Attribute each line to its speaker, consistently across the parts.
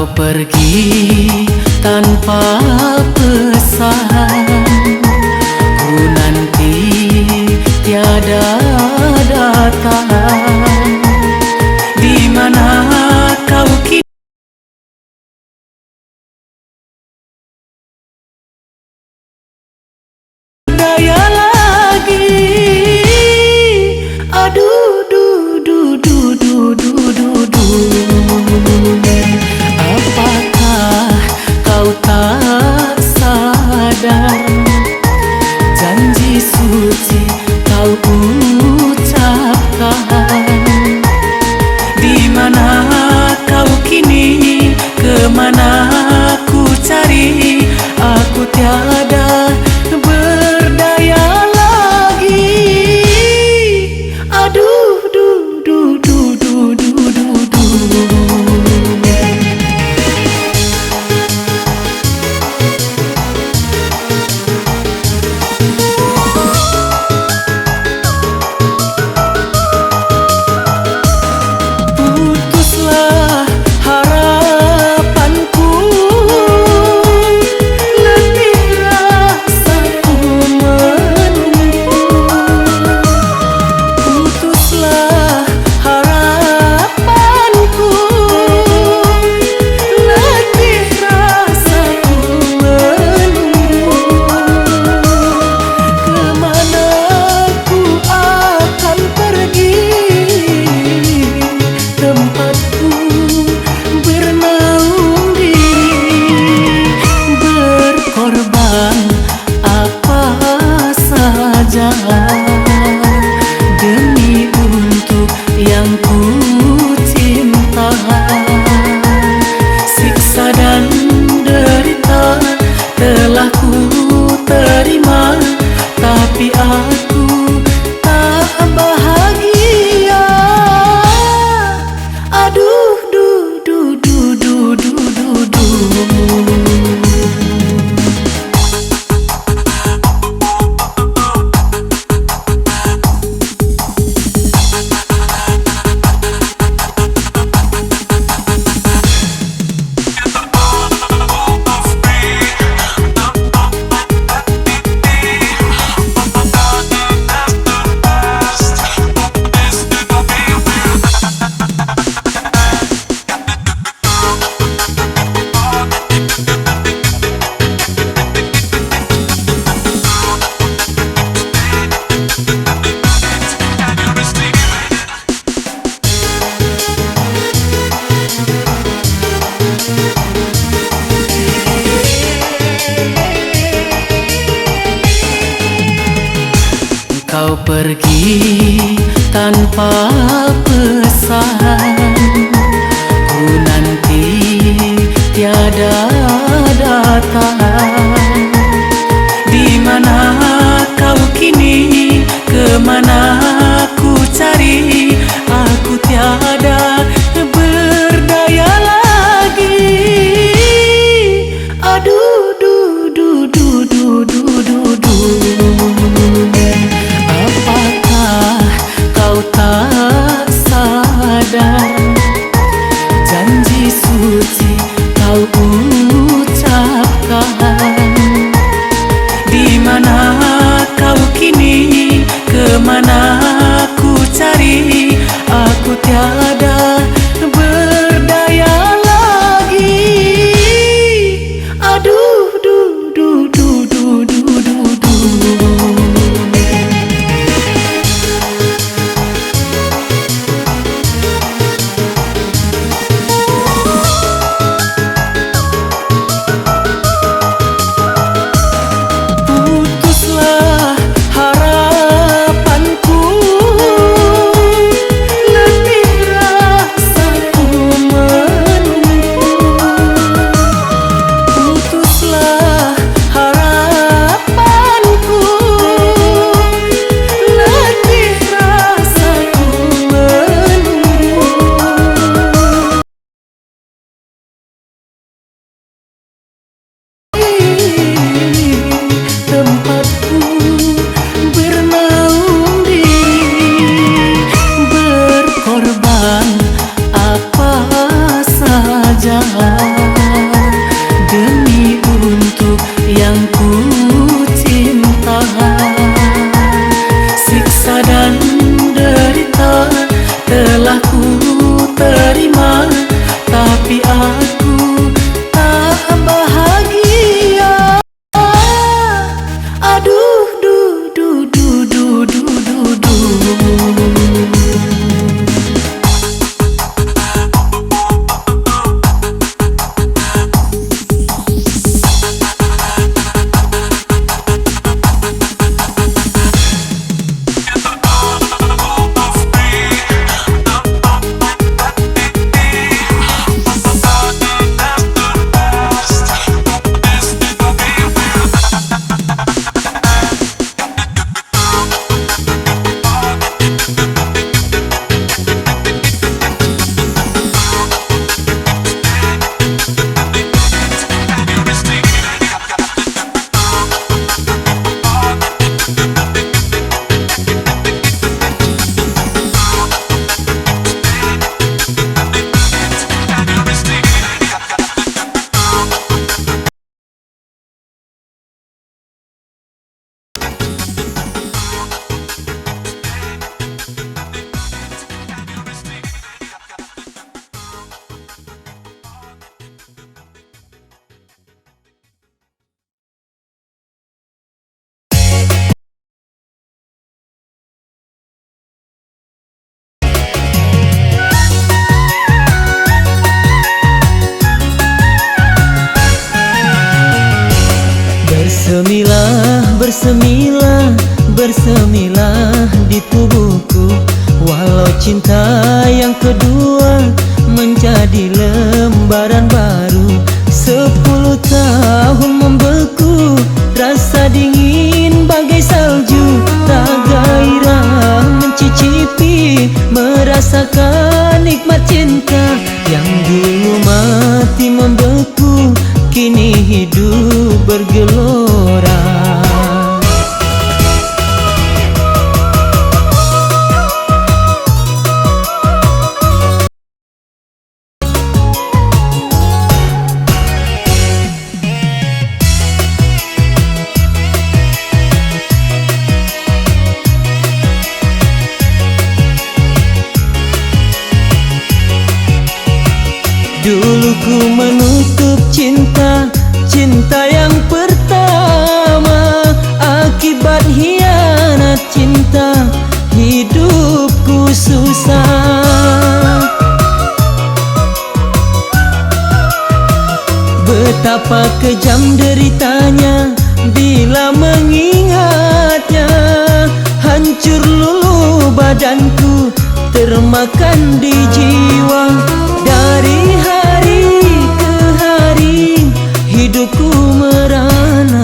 Speaker 1: Kau pergi tanpa pesan, ku nanti tiada datang. Di mana kau kini? Daya lagi, aduh du du du du du du du. Apakah kau tak sadar, janji suci kau ucapkan? Di mana kau kini? Kemana ku cari? Aku tiada berdaya lagi. Aduh du du du du du du du. Putuslah harapanku, letih rasaku menunggu. Putuslah harapanku, letih rasaku menunggu. Kemana ku akan pergi? Tempatku bernaung diri, berkorban apa saja demi untuk yang ku cinta. Siksa dan derita telah ku terima, tapi aku tak bahagia. Aduh du du du du du du du. Kau pergi tanpa pesan, ku nanti tiada datang. Di mana kau kini? Kemana ku cari? Aku tiada berdaya lagi. Aduh du du du du du du du. Apakah kau tak sadar, janji suci kau ucapkan? Di mana kau kini? Kemana
Speaker 2: mencicipi, merasakan nikmat cinta yang dulu mati membeku, kini hidup bergelora. Dulu ku menutup cinta, cinta yang pertama. Akibat hianat cinta, hidupku susah. Betapa kejam deritanya bila mengingatnya. Hancur luluh badanku, termakan di jiwa. Dari hari ke hari hidupku merana.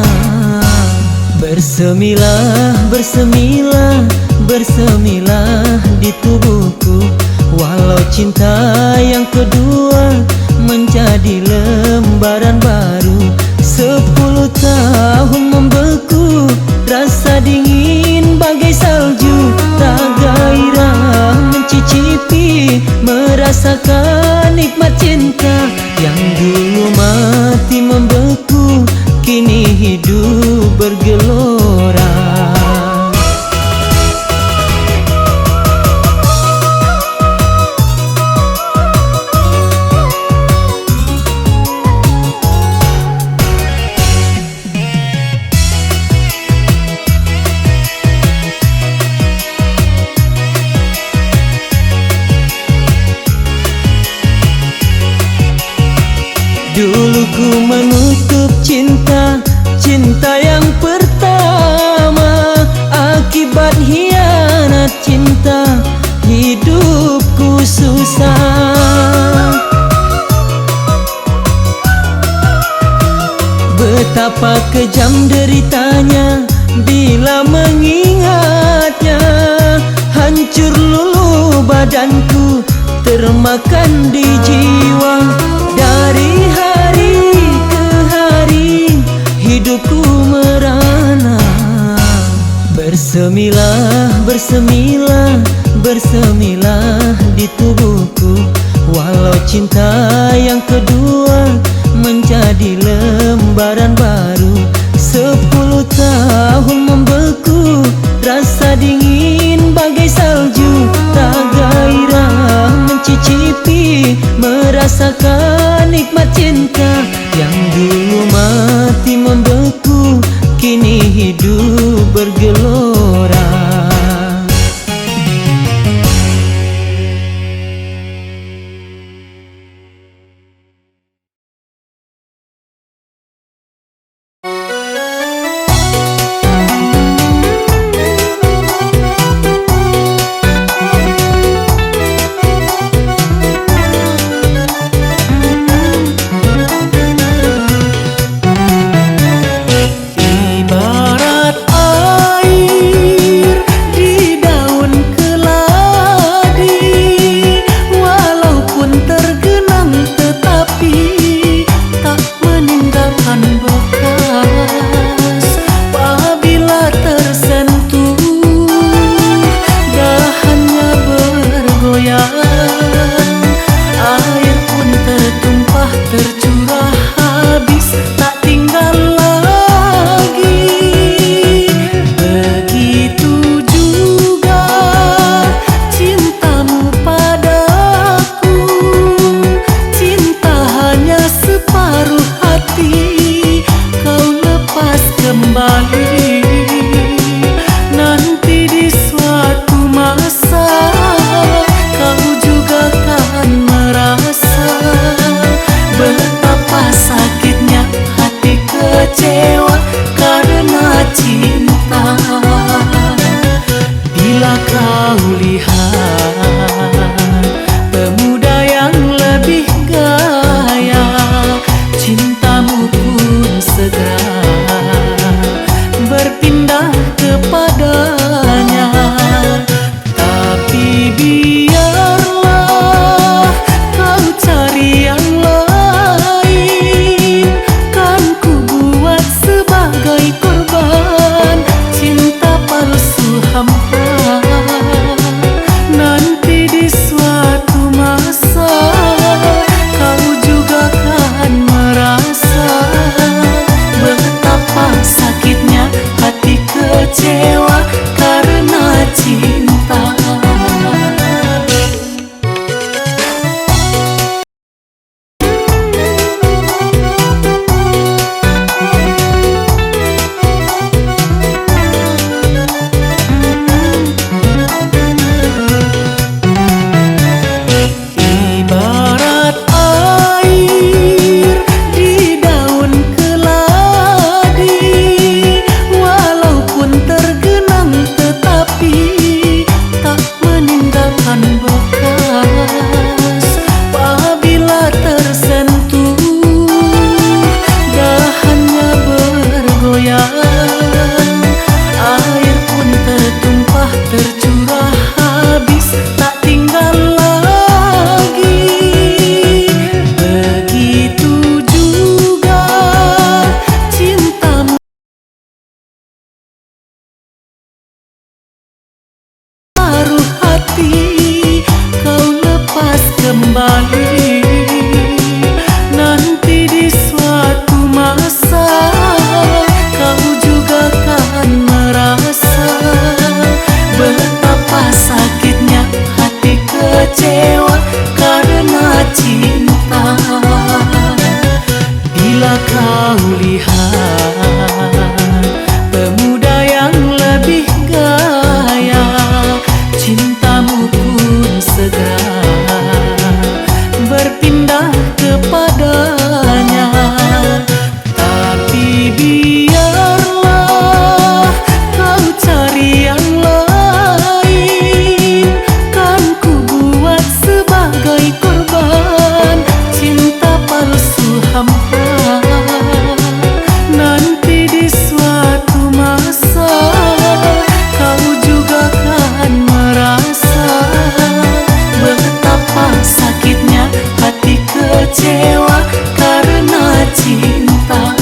Speaker 2: Bersemilah, bersemilah, bersemilah di tubuhku. Walau cinta yang kedua menjadi lembaran baru. 10 tahun membeku, rasa dingin bagai salju. Tak gairah mencicipi, merasakan nikmat cinta yang dulu mati membeku, kini hidup bergelora. Dulu ku menutup cinta, cinta yang pertama. Akibat hianat cinta, hidupku susah. Betapa kejam deritanya bila mengingatnya. Hancur luluh badanku, termakan di jiwa. Dari hari ke hari hidupku merana. Bersemilah, bersemilah, bersemilah di tubuhku. Walau cinta yang kedua menjadi lembaran baru. 10 tahun membeku, rasa dingin bagai salju. Tak gairah mencicipi, merasakan nikmat cinta yang dulu mati membeku, kini hidup bergelora. Berpindah kepadanya, tapi
Speaker 1: kecewa karena cinta. Bila kau lihat pemuda yang lebih gaya, cintamu pun segera berpindah kepadanya. Tapi biarlah kau cari yang lain, kan ku buat sebagai korban cinta palsu hampa. Nanti di suatu masa kau juga kan merasa betapa sakitnya hati kecewa karena cinta.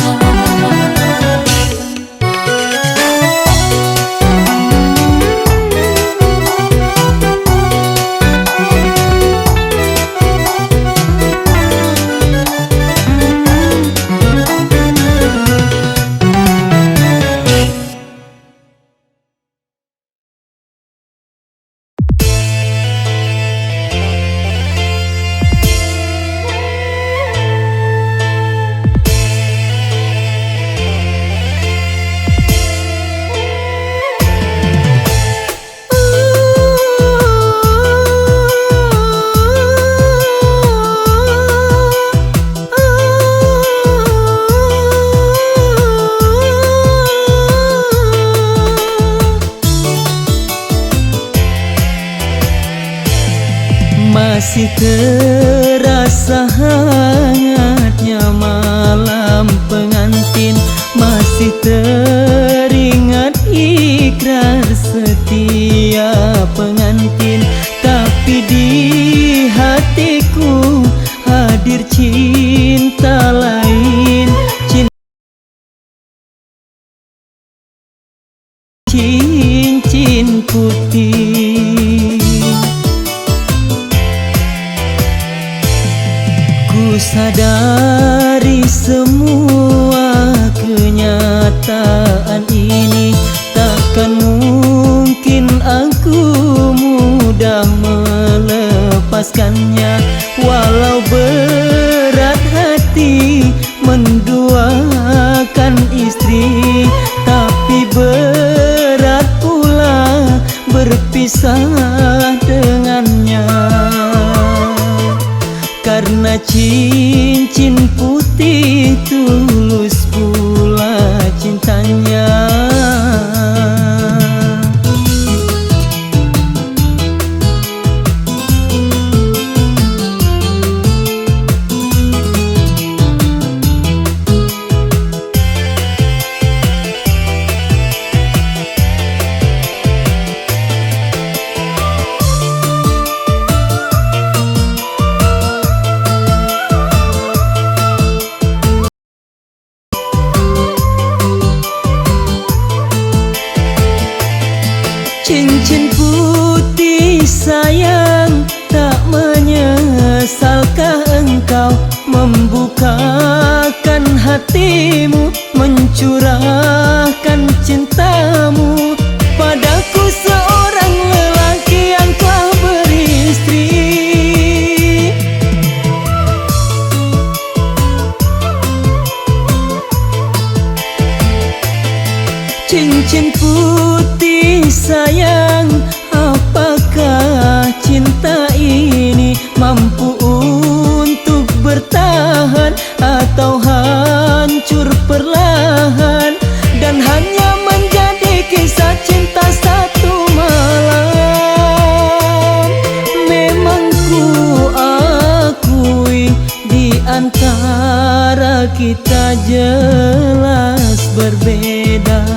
Speaker 2: Masih terasa hangatnya malam pengantin, masih teringat ikrar setia pengantin. Tapi di hatiku hadir cinta lain, cincin putih. Ku sadari semua kenyataan ini, takkan mungkin aku mudah melepaskannya. Walau berat hati menduakan istri, tapi berat pula berpisah dengannya. Karena cincin putih tulus pula cintanya. Cincin putih sayang, tak menyesalkah engkau membukakan hatimu, mencurahkan cintamu padaku, seorang lelaki yang telah beristri. Cincin putih sayang, apakah cinta ini mampu untuk bertahan atau hancur perlahan dan hanya menjadi kisah cinta satu malam? Memang ku akui di antara kita jelas berbeda.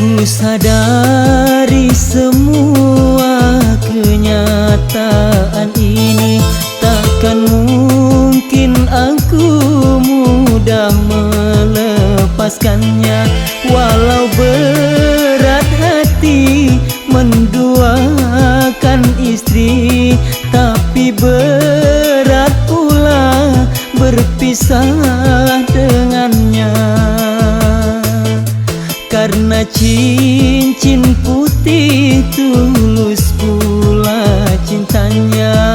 Speaker 2: Ku sadari semua kenyataan ini, takkan mungkin aku mudah melepaskannya. Walau berat hati menduakan istri, tapi berat pula berpisah dengannya. Karena cincin putih tulus pula cintanya.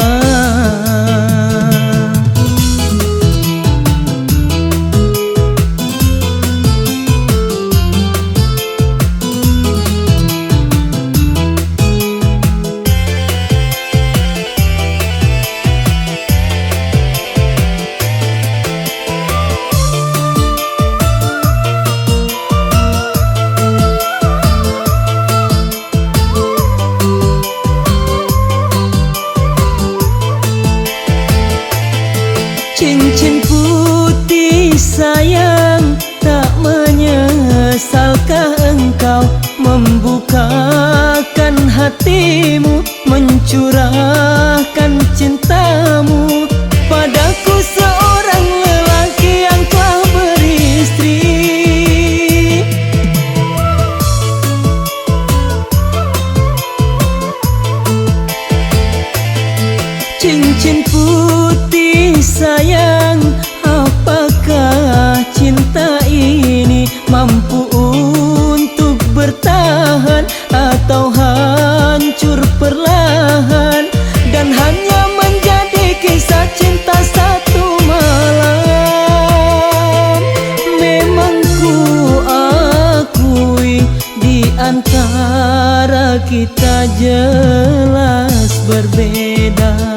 Speaker 2: Cincin putih sayang, tak menyesalkah engkau membukakan hatimu, mencurahkan cintamu padaku, seorang lelaki yang telah beristri. Cincin putih sayang, apakah cinta ini mampu untuk bertahan atau hancur perlahan dan hanya menjadi kisah cinta satu malam? Memang ku akui di antara kita jelas berbeda.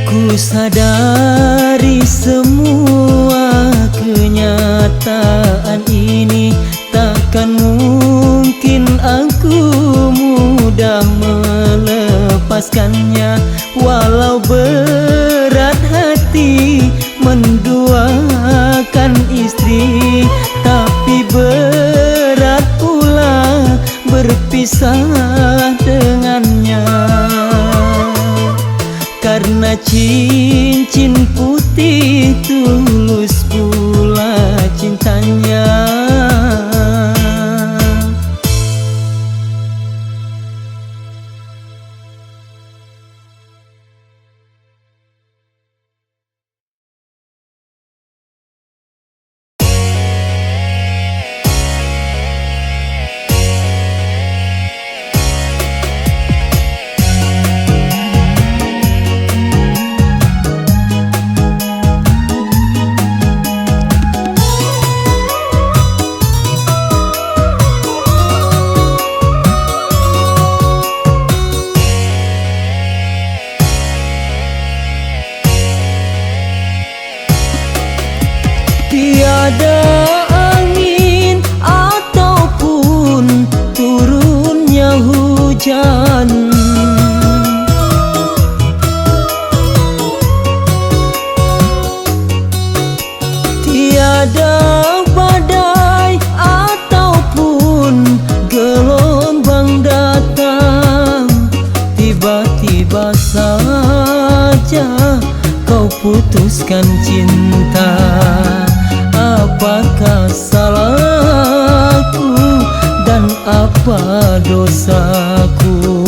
Speaker 2: Ku sadari semua kenyataan ini, takkan mungkin aku mudah melepaskannya. Walau berat hati menduakan istri, tapi berat pula berpisah dengannya. Karena cincin putih tulus pula cintanya. Tiada angin ataupun turunnya hujan, tiada badai ataupun gelombang datang, tiba-tiba saja kau putuskan cinta. Apakah salahku dan apa dosaku?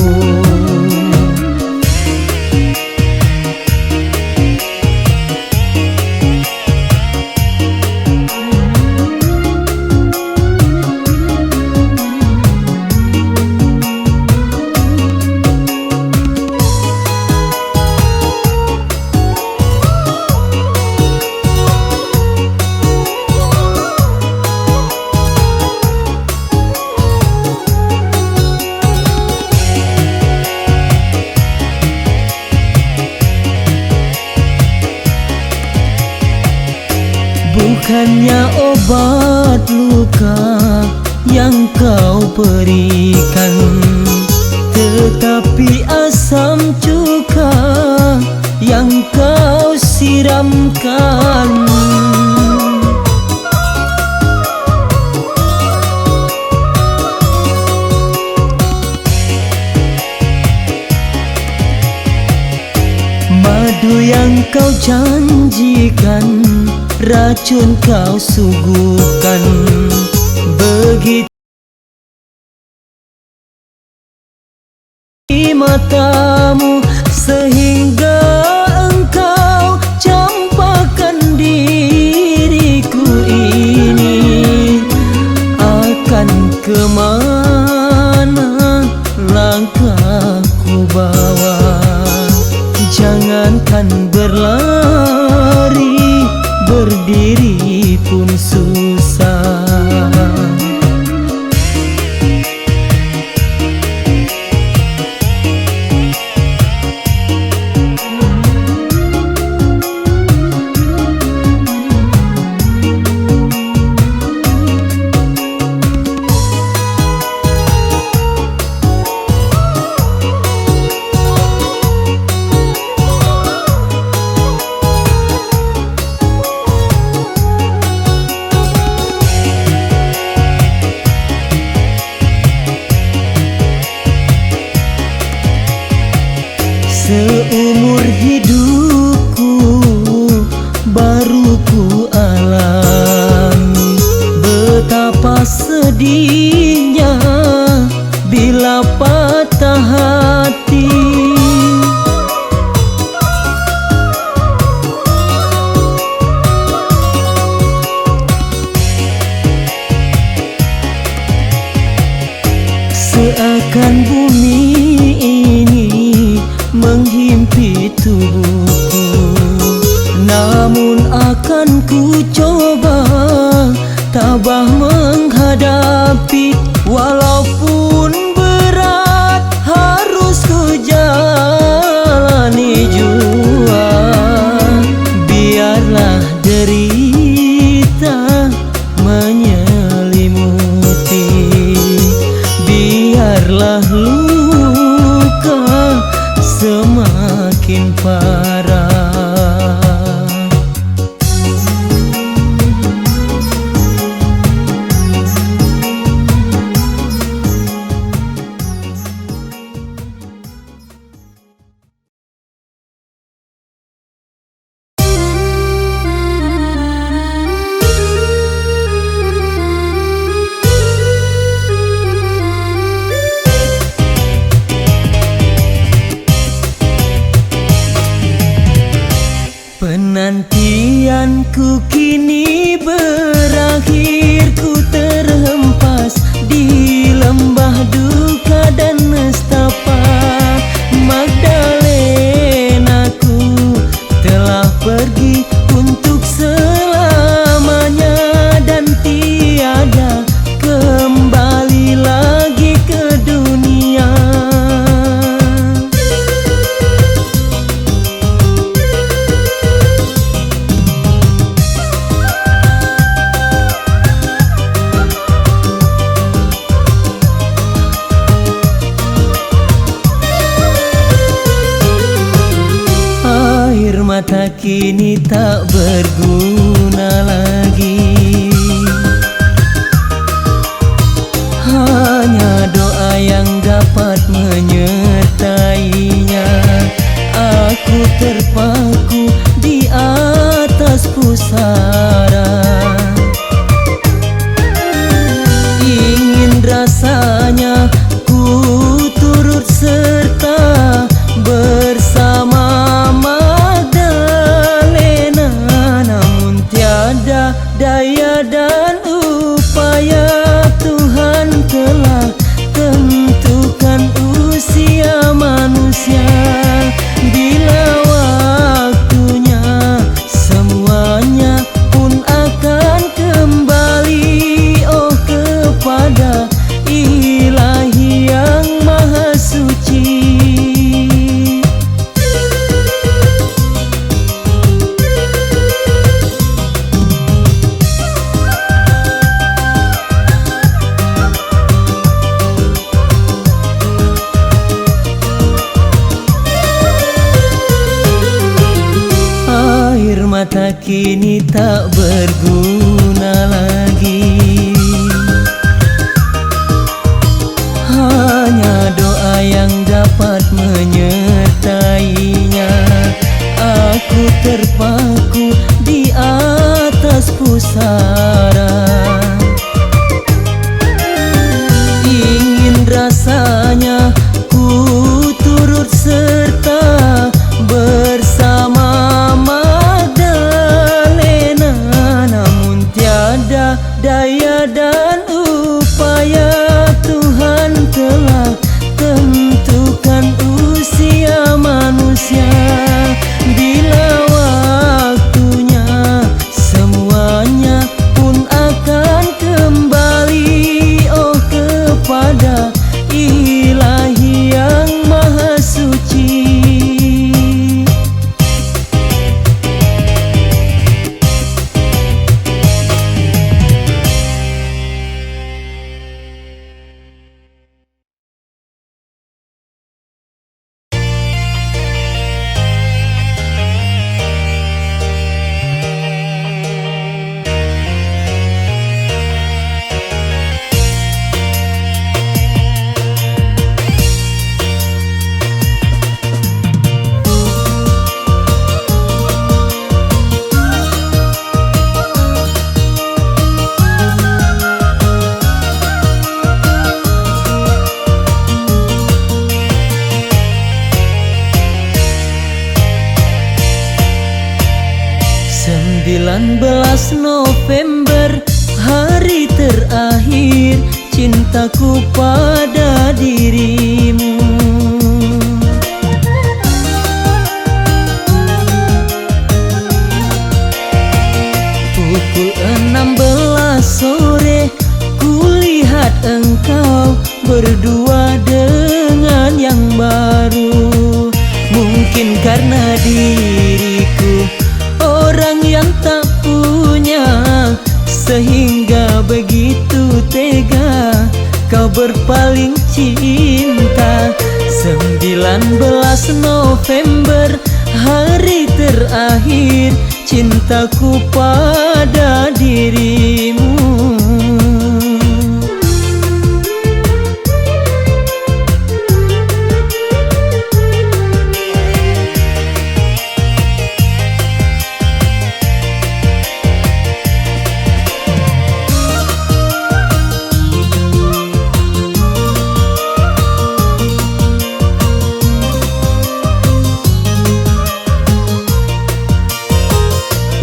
Speaker 2: Bukannya obat luka yang kau berikan, tetapi asam cuka yang kau siramkan. Madu yang kau janjikan, racun kau suguhkan. Begitu di matamu sehingga engkau campakkan diriku. pun susah. Seumur hidupku baru ku alami betapa sedihnya bila patah hati. Seakan bumi ini menghimpit tubuhku, namun akan ku coba tabah menghadapi. Walaupun berat harus ku jalani jua, biarlah derita menyelimuti, biarlah luka semakin parah. Penantianku kini berakhir, ku terhempas di lembah duka dan nestapa. Magdalenaku telah pergi untuk selamanya dan tiada kembali lagi ke dunia. Mata kini tak berguna lagi, hanya doa yang dapat menyertainya. Aku terpaku di atas pusara, ingin rasanya ku turut serta bersama daya dan upaya. Tuhan telah tentukan usia manusia, bila waktunya semuanya pun akan kembali, oh kepada Ilahi yang Maha Suci. Mata kini tak berguna lagi, hanya doa yang dapat menyertainya. Aku terpaku di atas pusara, ingin rasanya ku turut serta bersama daya dan upaya. Tuhan telah tentukan usia manusia, bila waktunya semuanya pun berdua dengan yang baru. Mungkin karena diriku orang yang tak punya, sehingga begitu tega kau berpaling cinta. 19 November, hari terakhir cintaku pada dirimu.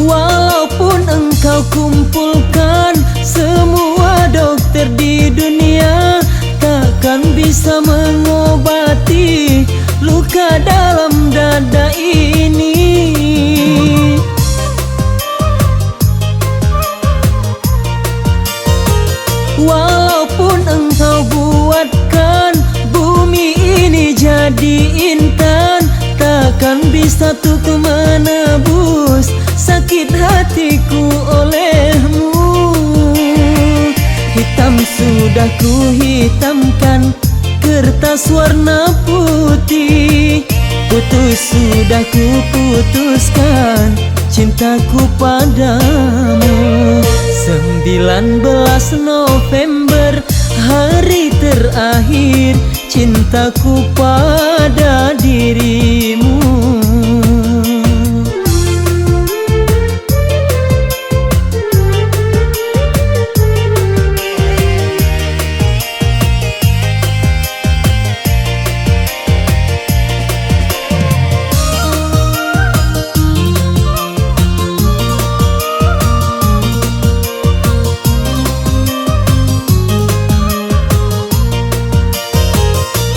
Speaker 2: Walaupun engkau kumpulkan semua dokter di dunia, takkan bisa mengobati luka dalam dada ini. Walaupun engkau buatkan bumi ini jadi intan, takkan bisa tuh menebus sakit hatiku olehmu. Hitam sudah ku hitamkan kertas warna putih, putus sudah ku putuskan cintaku padamu. 19 November, hari terakhir cintaku pada dirimu.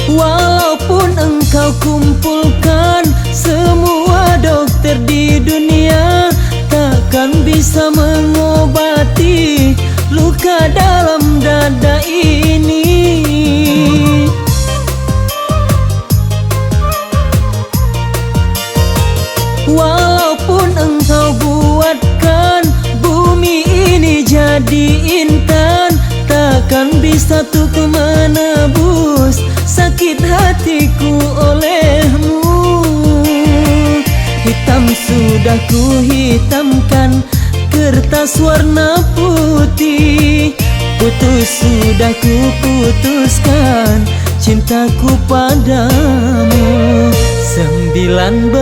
Speaker 2: Walaupun engkau kumpulkan semua dokter di dunia, takkan bisa mengobati luka dalam dada ini. Walaupun engkau buatkan bumi ini jadi intan, takkan bisa tuh menebus sakit hatiku olehmu. Hitam sudah ku hitamkan kertas warna putih, putus sudah ku putuskan cintaku padamu. 19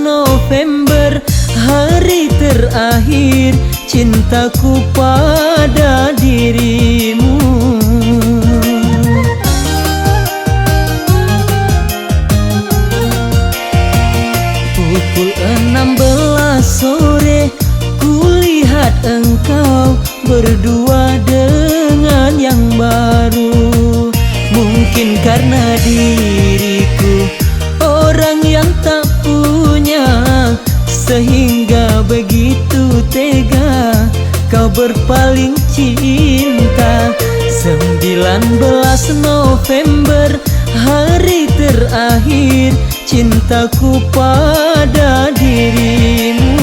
Speaker 2: November, hari terakhir cintaku pada dirimu. Pukul 16 sore, kulihat engkau berdua dengan yang baru. Mungkin karena diriku orang yang tak punya, sehingga begitu tega kau berpaling cinta. 19 November, hari terakhir cintaku pada dirimu.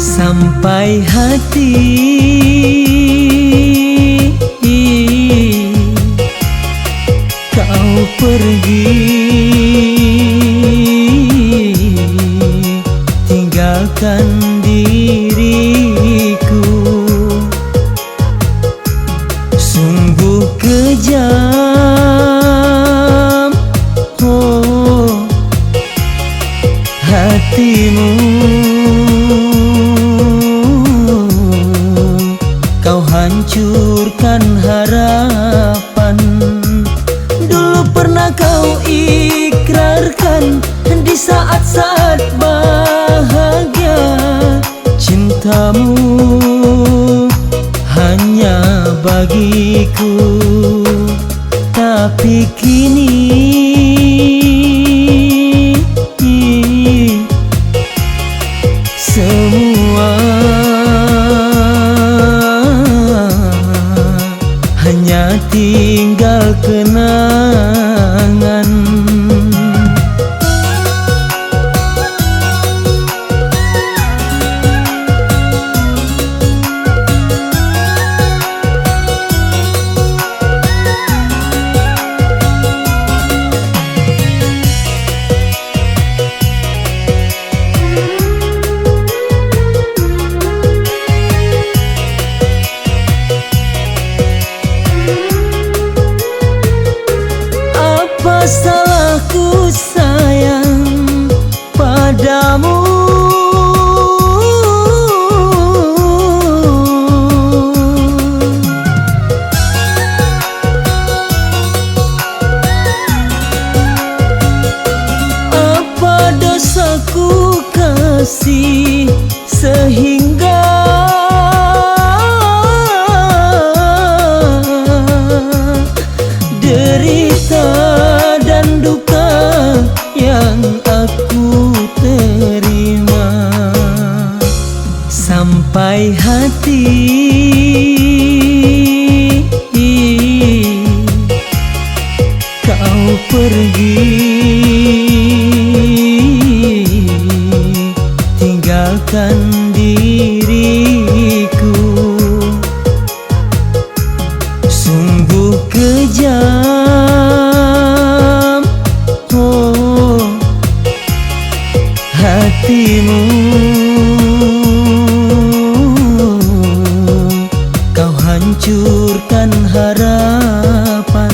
Speaker 2: Sampai hati kau pergi, tinggalkan diriku. Sungguh kejam, oh hatimu. Kau hancurkan harapan. Dulu pernah kau ikrarkan di saat-saat bahagia, cintamu hanya bagiku. Tapi kini semua hanya tinggal kenangan. Apa salahku sayang padamu? Apa dosaku kasih sehingga derita dan duka yang aku terima, sampai hati kau pergi, tinggalkan diriku. Sungguh kejam, oh hatimu. Kau hancurkan harapan.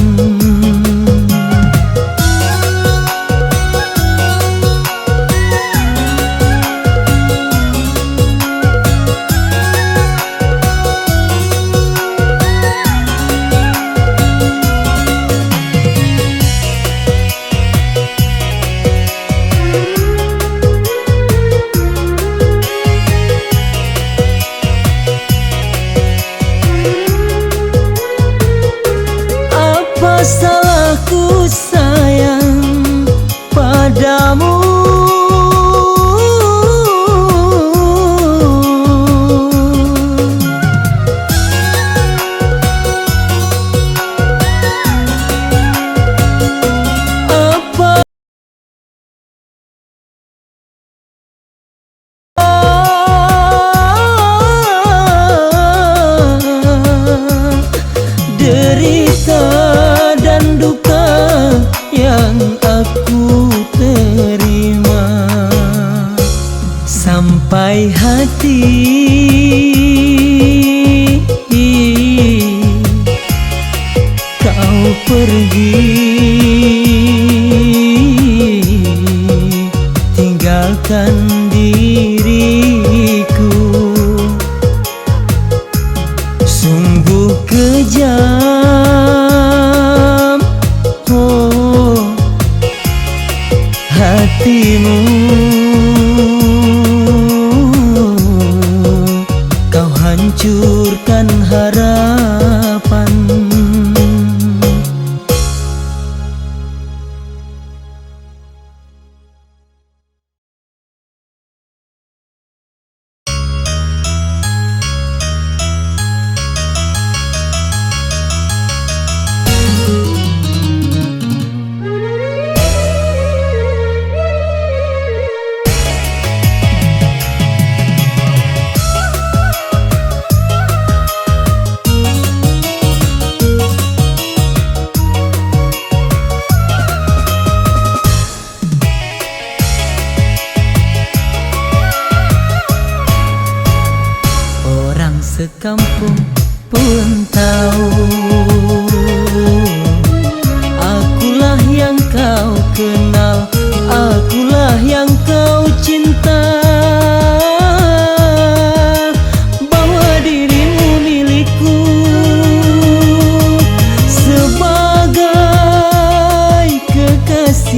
Speaker 2: Apa salahku sayang padamu? Apa derita dan duka yang aku terima, sampai hati kau pergi, tinggalkan diriku. Sungguh kejam, oh hatimu. Kau hancurkan harapan.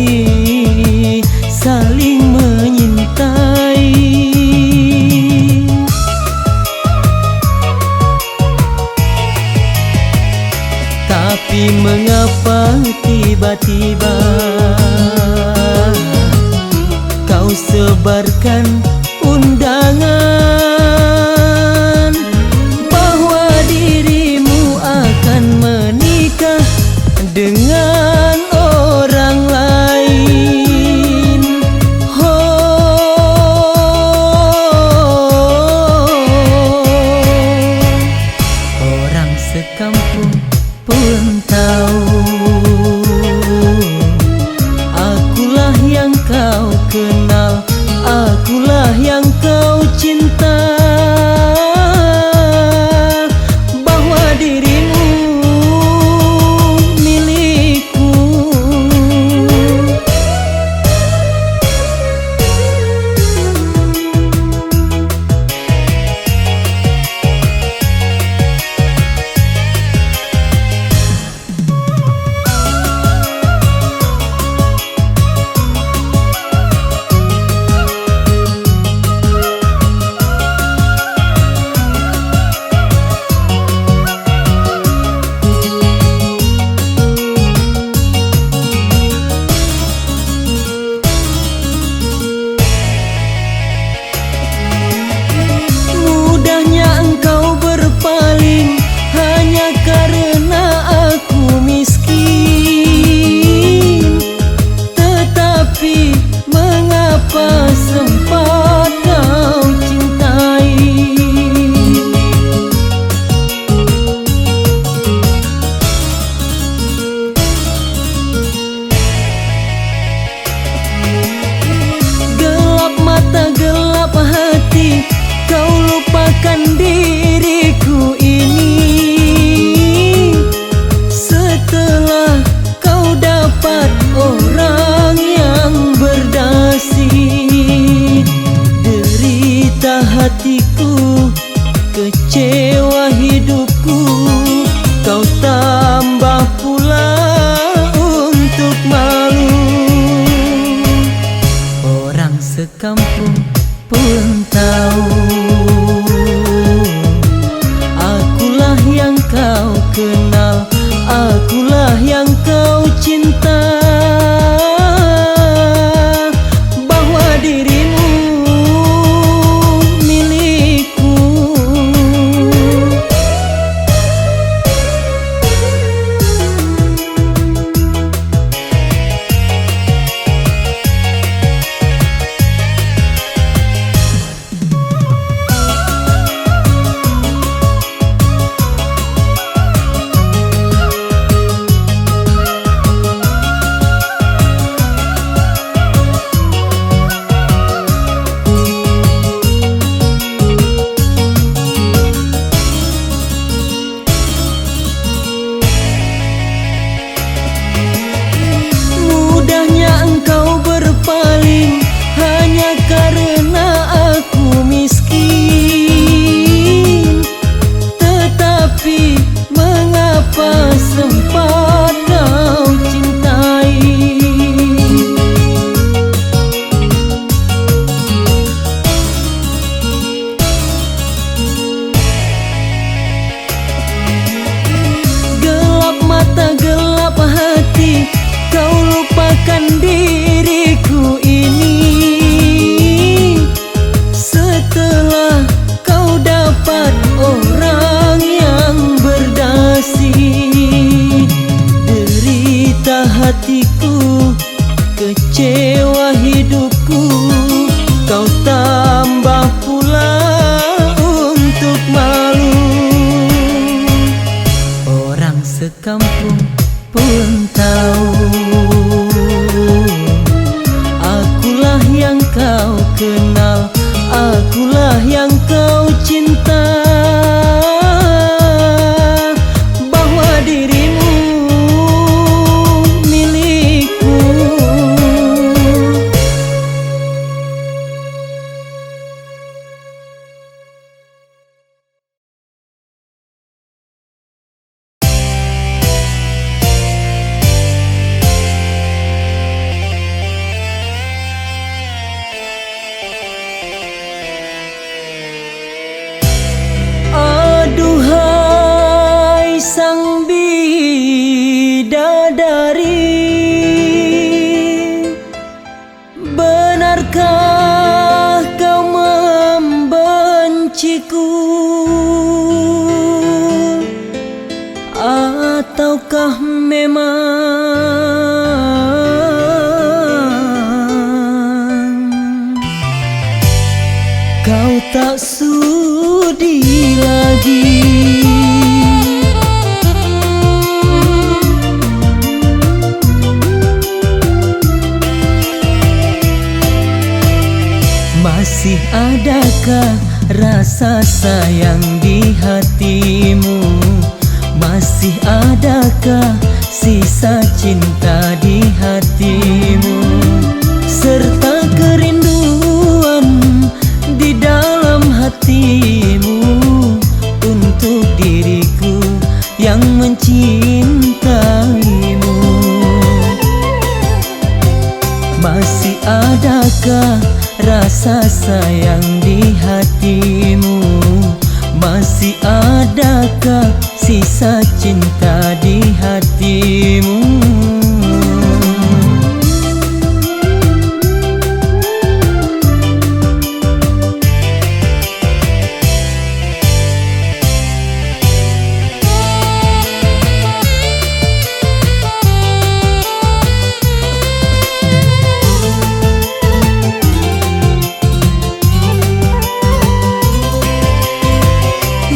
Speaker 2: kasih saling menyintai. Tapi mengapa tiba-tiba kau sebarkan undangan bahwa dirimu akan menikah dengan orang lain? Orang sekampung pun tahu akulah yang kau kenal, akulah yang kau cinta, bahwa dirimu milikku. Mengapa sempat kau cintai? Gelap mata, gelap hati, kau lupakan diriku ini. Setelah kau dapat orang yang berdasi, derita hatiku, kecewa hidupku, kau tambah pula untuk malu. Orang sekampung pun tahu akulah yang kau kenal, akulah yang kau cinta, bahwa dirimu milikku. Mengapa sempat kau cintai? Gelap mata, gelap hati, kau lupakan diriku ini. Setelah kau dapat orang yang berdasi, derita hatiku, kecewa hidupku, kau tambah pula untuk malu. Orang sekampung pun tahu akulah yang kau kenal, akulah yang kau cinta, bahwa dirimu milikku. adakah rasa sayang di hatimu? Masih adakah sisa cinta di hatimu? Serta kerinduan di dalam hatimu untuk diriku yang mencintaimu. Masih adakah rasa sayang di hatimu? Masih adakah sisa cinta di hatimu?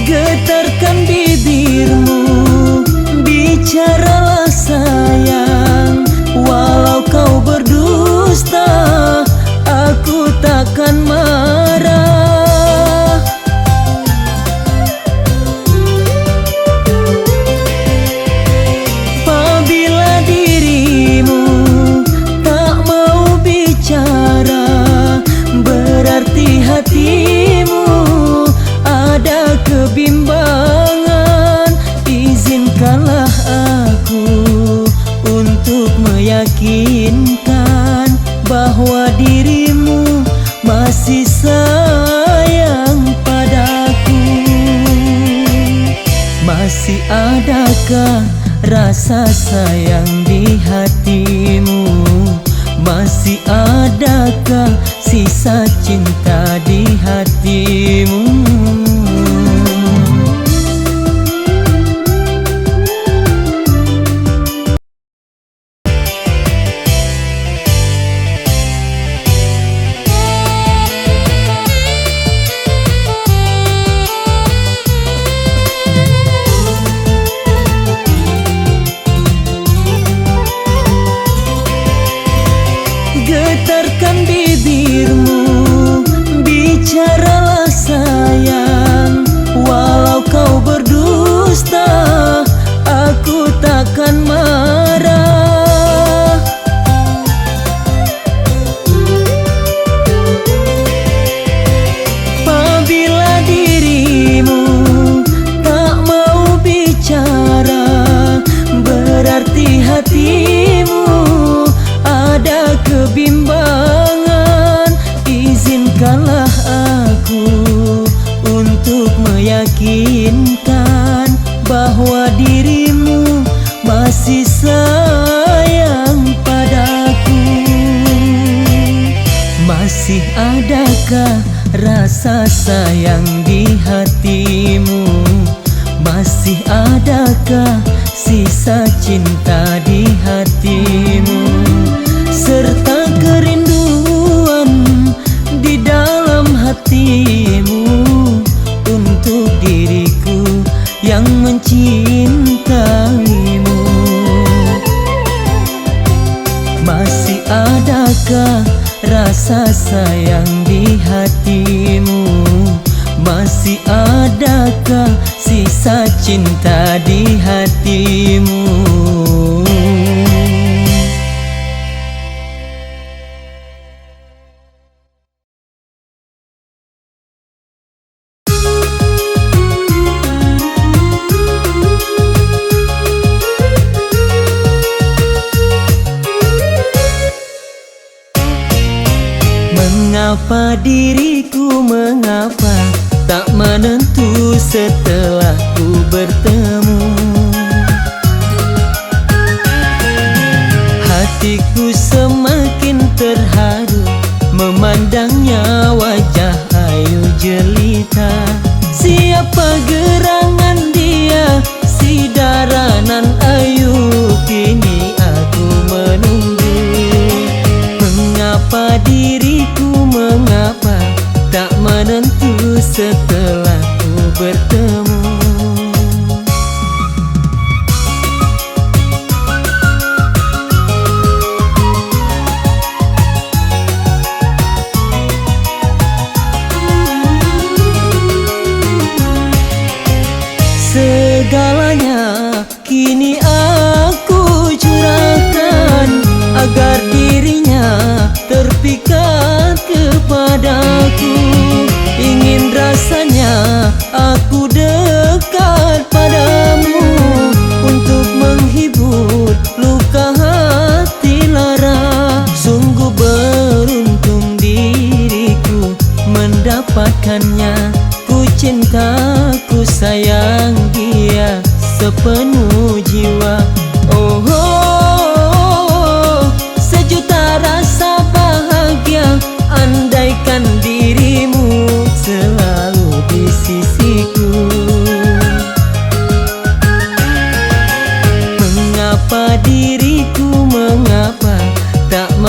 Speaker 2: Getarkan bibirmu, bicaralah sayang. Walau kau berdusta, aku takkan marah. Apabila dirimu tak mau bicara, berarti hatimu ada kebimbangan. Izinkanlah aku untuk meyakinkan bahwa dirimu masih sayang padaku. Masih adakah rasa sayang di hatimu? Masih adakah sisa cinta di hatimu? Getarkan bibirmu, bicaralah sayang. Walau kau berdusta, aku takkan marah. Apabila dirimu tak mau bicara, berarti hatimu ada kebimbangan. Izinkanlah aku untuk meyakinkan bahwa dirimu masih sayang padaku. Masih adakah rasa sayang di hatimu? Masih adakah sisa cinta di hatimu? Serta kerinduan di dalam hatimu untuk diriku yang mencintaimu. Masih adakah rasa sayang di hatimu? Masih adakah sisa cinta di hatimu? Mengapa diriku, mengapa tak menentu setelah ku bertemu? Hatiku semakin terharu memandangnya, wajah ayu jelita. Siapa gerangan dia, si daranan ayu, kini aku menunggu. Mengapa diriku, mengapa tak menentu setelah ku bertemu?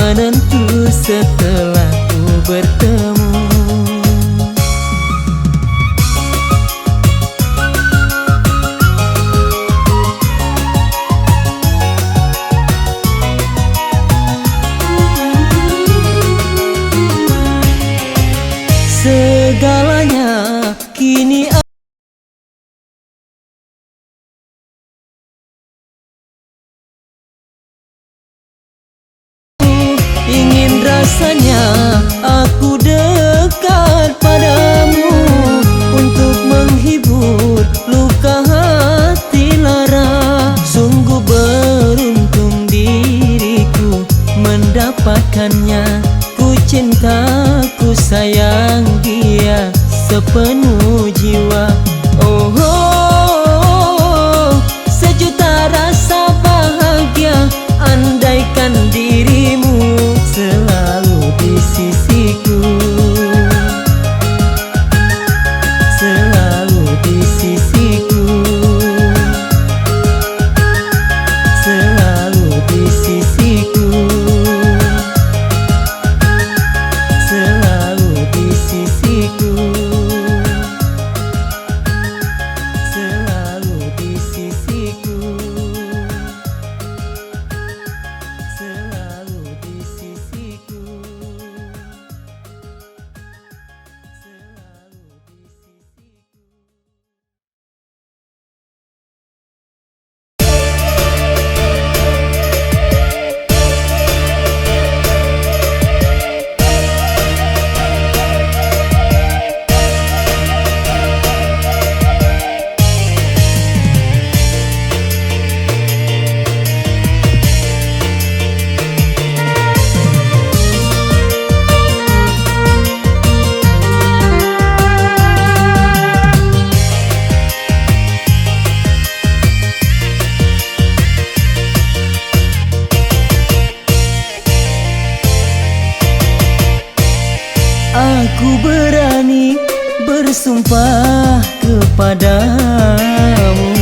Speaker 2: menentu setelah ku bertemu. Segalanya kini ingin rasanya aku dekat padamu untuk menghibur luka hati lara. Sungguh beruntung diriku mendapatkannya. Ku cinta, ku sayang dia sepenuh jiwa. Oh, oh, oh, sejuta rasa bahagia andaikan dirimu selalu di sisiku, selalu di sisiku, selalu di sisiku, selalu di sisiku, selalu di sisiku, selalu di sisiku, selalu di Aku berani bersumpah kepadamu,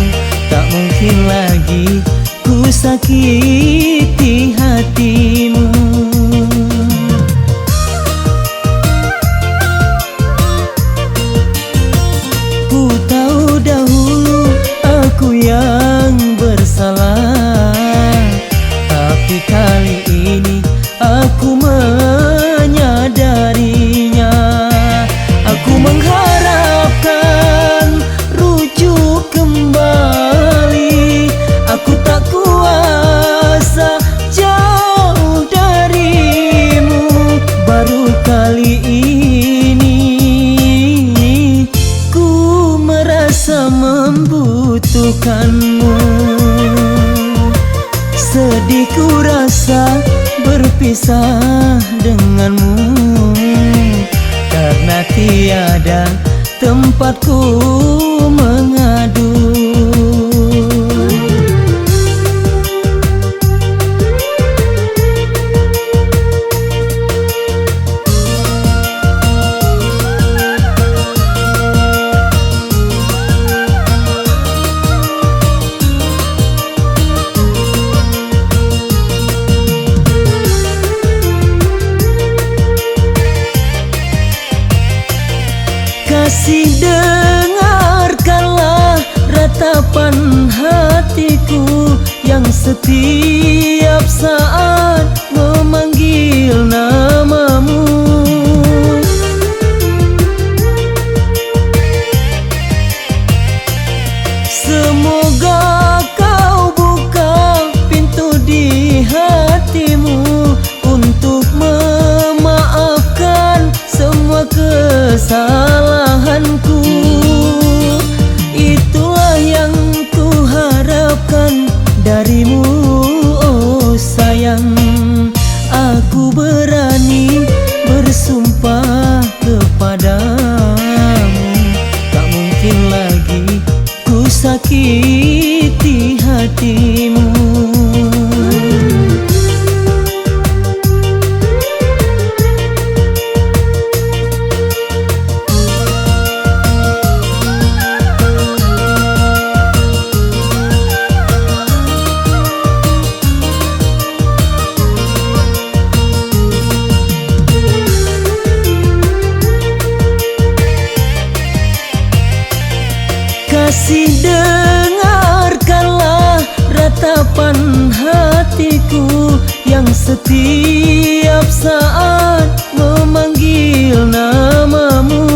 Speaker 2: tak mungkin lagi ku sakiti hatimu. Ku tahu dahulu aku yang bersalah, tapi kali ini aku menyadarinya. Aku mengharapkan rujuk kembali. Aku tak kuasa jauh darimu. Baru kali ini ku merasa membutuhkanmu. Sedih ku rasa berpisah denganmu, karena tiada tempatku mengadu. Kasih, dengarkanlah ratapan hatiku yang setiap saat memanggil namamu. Semoga kau buka pintu di hatimu untuk memaafkan semua kesalahanku. Itulah yang ku harapkan darimu, oh sayang. Aku berani bersumpah kepadamu, tak mungkin lagi ku sakiti hatimu. tatapan hatiku yang setiap saat memanggil namamu.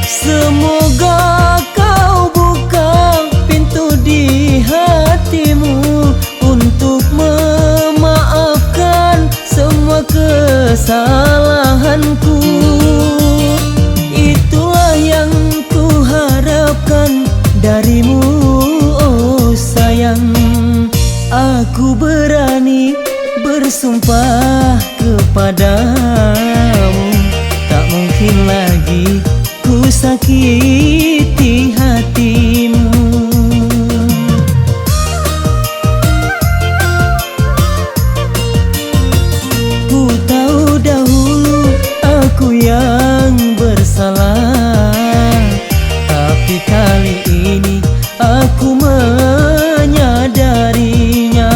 Speaker 2: Semoga kau buka pintu di hatimu untuk memaafkan semua kesalahanku. Itulah yang ku harapkan darimu, oh sayang. Aku berani bersumpah kepadamu, tak mungkin lagi ku sakiti hatimu. Ku tahu dahulu aku yang bersalah, tapi kali ini aku menyadarinya.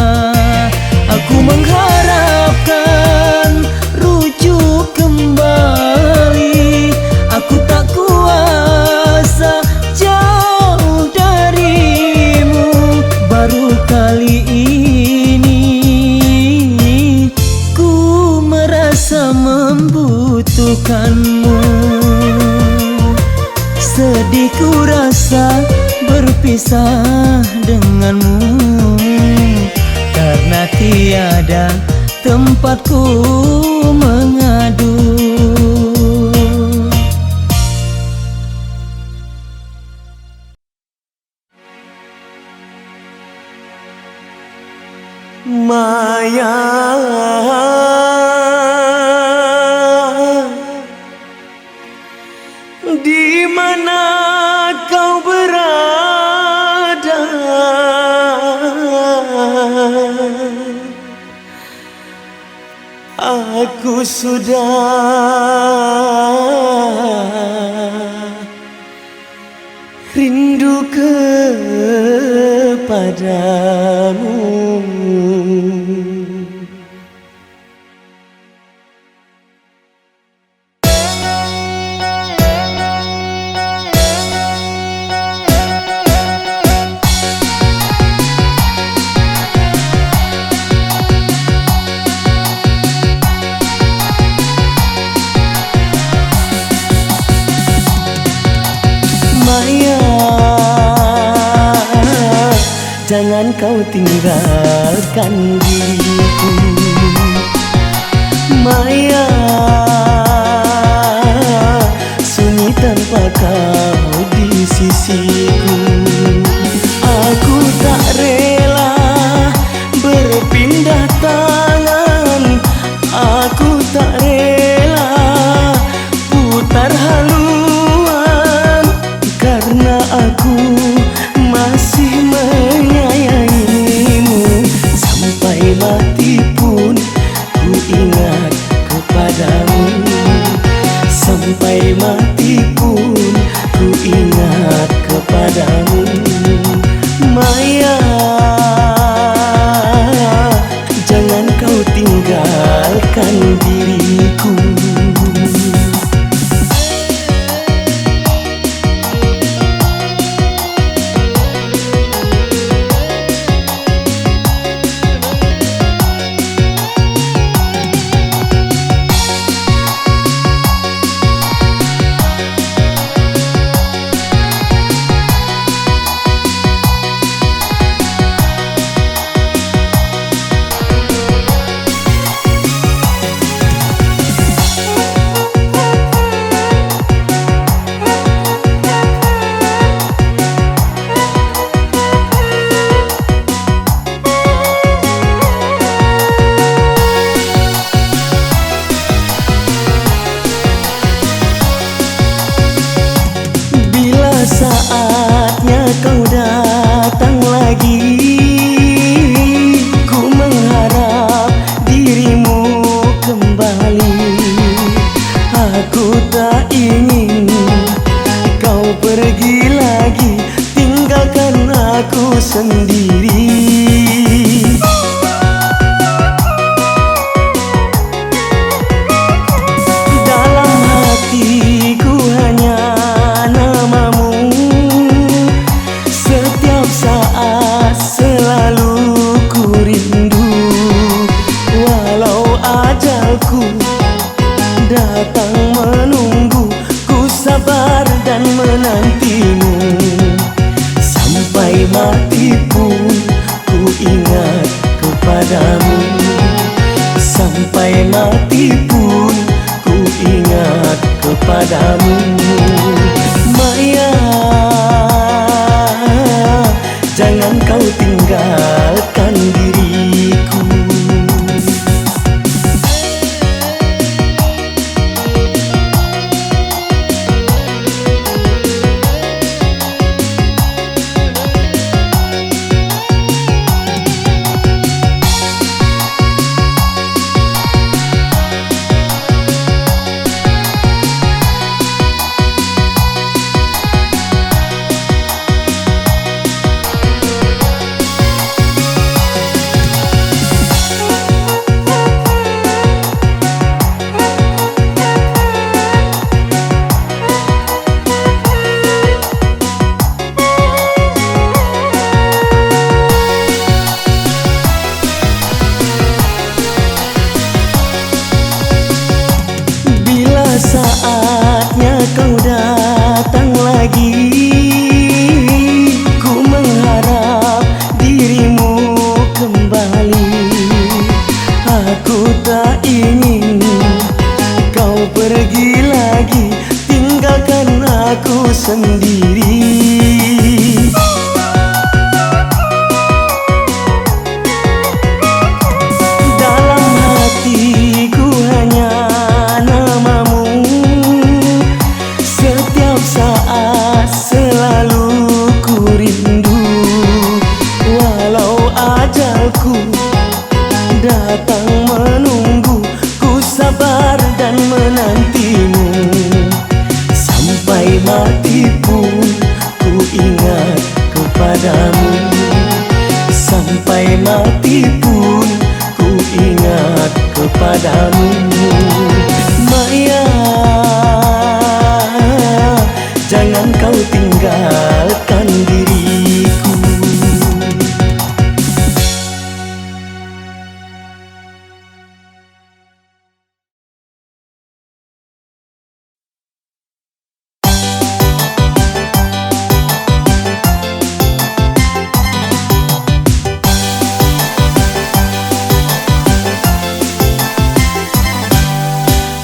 Speaker 2: Aku mengharapkan rujuk kembali. Aku tak kuasa jauh darimu. Baru kali ini ku merasa membutuhkanmu. Sedih ku rasa berpisah denganmu, karena tiada tempatku mengadu.
Speaker 1: Maya, di mana kau berada? Aku sudah rindu kepadamu. Maya, jangan kau tinggalkan diriku. Maya, sunyi tanpa kau di sisiku. Aku tak rela berpindah tangan. Aku tak rela putar haluan, karena aku masih menyayangimu. Sampai mati pun ku ingat kepadamu. Sampai mati pun ku ingat kepadamu. Maya, jangan kau tinggalkan diriku. Saatnya kau datang lagi, ku mengharap dirimu kembali. Aku tak ingin kau pergi lagi, tinggalkan aku sendiri. Dalam hatiku hanya
Speaker 2: mati pun ku ingat kepadamu. Maya, jangan kau tinggalkan diriku. Saatnya kau datang lagi, ku mengharap dirimu kembali. Aku tak ingin kau pergi lagi, tinggalkan aku sendiri. Dalam hatiku hanya saat selalu ku rindu. Walau ajalku datang menunggu, ku sabar dan menantimu. Sampai mati pun ku ingat kepadamu. Sampai mati pun ku ingat kepadamu. Maya, jangan kau tinggalkan diriku.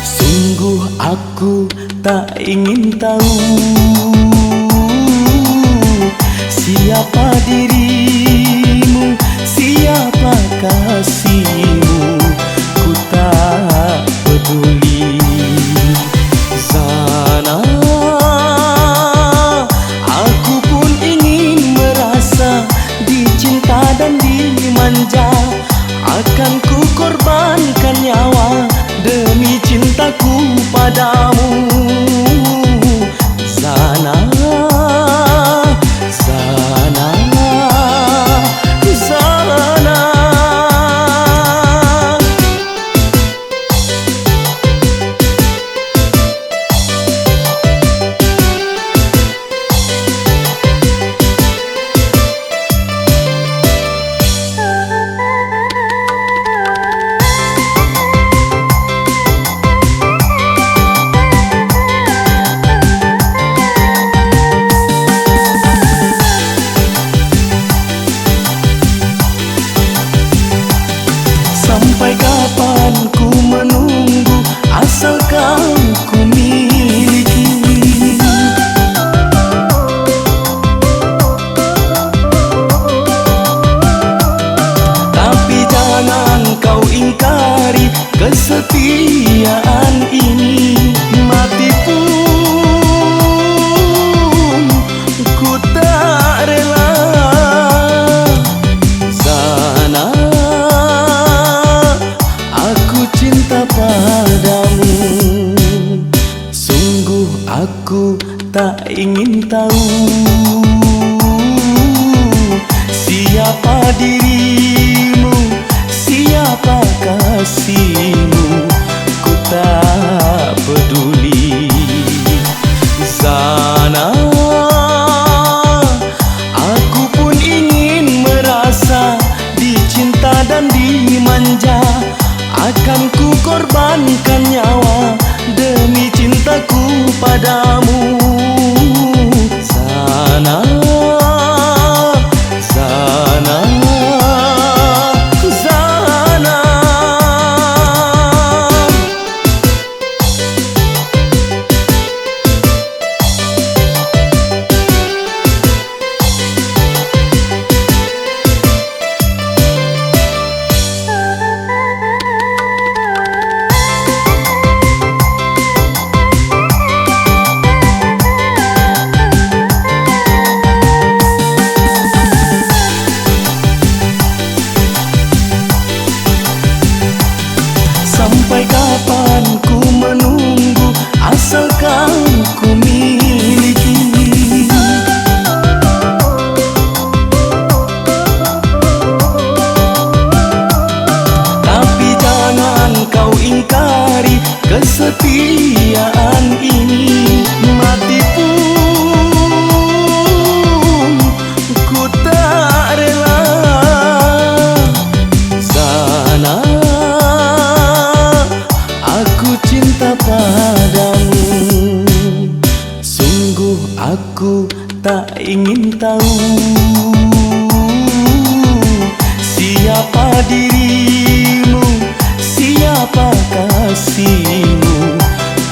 Speaker 2: Sungguh aku tak ingin tahu siapa dirimu, siapa kasihmu. Ku tak peduli. Sana aku pun ingin merasa dicinta dan dimanja. Akan ku korbankan nyawa demi cintaku padamu. Sana, sana, sana. Sampai kapan ku menunggu, asalkan ku miliki. Tapi jangan kau ingkari kesetiaan ini. Mati pun ku tak rela. Sana cinta padamu. Sungguh aku tak ingin tahu siapa dirimu, siapa kasihmu. Ku tak peduli. Sana aku pun ingin merasa dicinta dan dimanja. Akan ku korbankan nyawa demi cintaku padamu. Sana, sana, sana. kesetiaan ini mati pun ku tak rela. Sana aku cinta padamu, sungguh aku tak ingin tahu siapa dirimu, siapa kasihmu,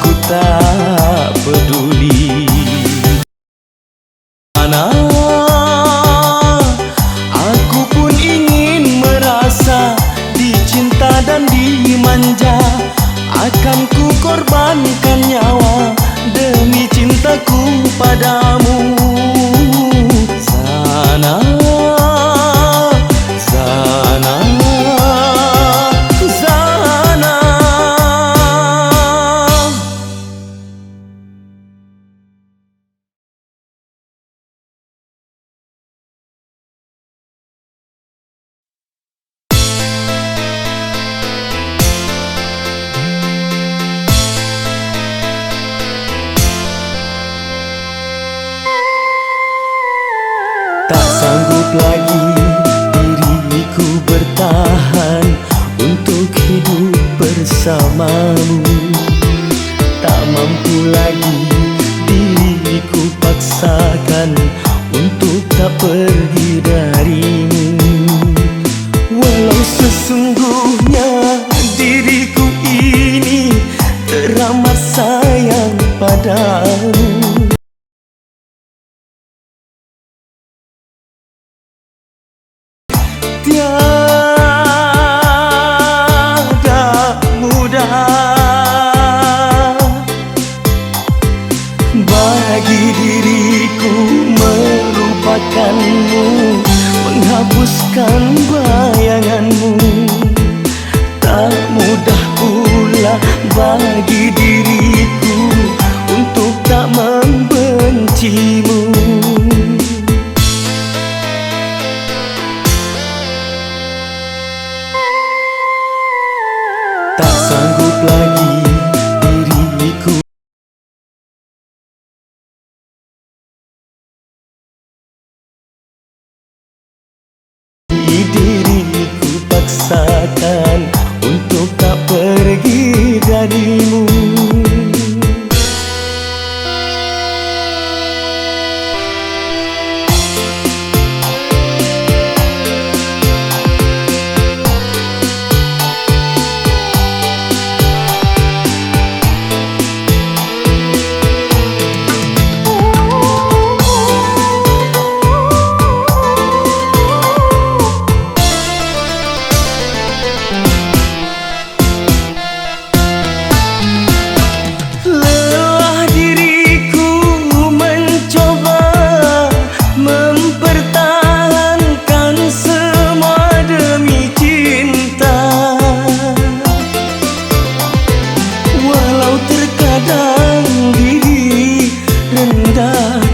Speaker 2: ku tak peduli. Mana aku pun ingin merasa dicinta dan dimanja, akan ku korbankan nyawa demi cintaku padamu. Sana tak sanggup lagi diriku bertahan untuk hidup bersamamu. Tak mampu lagi diriku paksakan untuk tak pergi darimu. Walau sesungguhnya diriku ini teramat sayang padamu. Tiada mudah bagi diriku melupakanmu, menghapuskan bayanganmu. Tak mudah pula bagi diriku untuk tak membencimu. Tak sanggup lagi diriku paksakan untuk tak pergi darimu.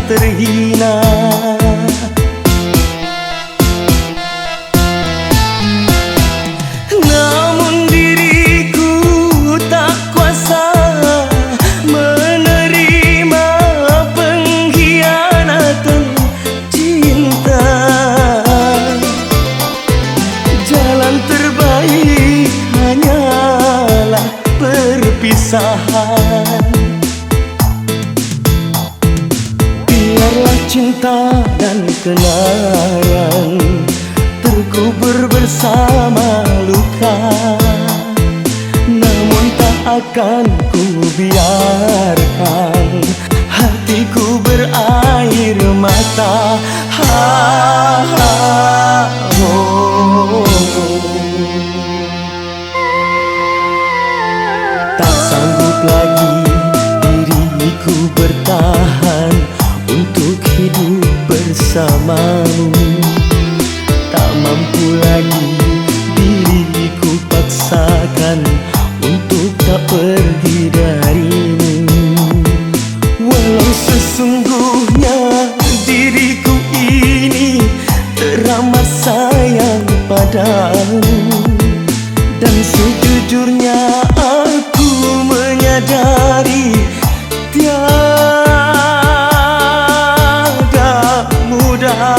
Speaker 2: Terhina, namun diriku tak kuasa menerima pengkhianatan cinta. Jalan terbaik hanyalah perpisahan. Cinta dan kenangan terkubur bersama luka, namun tak akan ku biarkan hatiku berair mata. Tak sanggup lagi diriku bertahan untuk hidup bersamamu. Tak mampu lagi diriku paksakan untuk tak pergi darimu. Walau sesungguhnya diriku ini teramat sayang padamu, dan sejujurnya aku menyesal sadari tiada mudah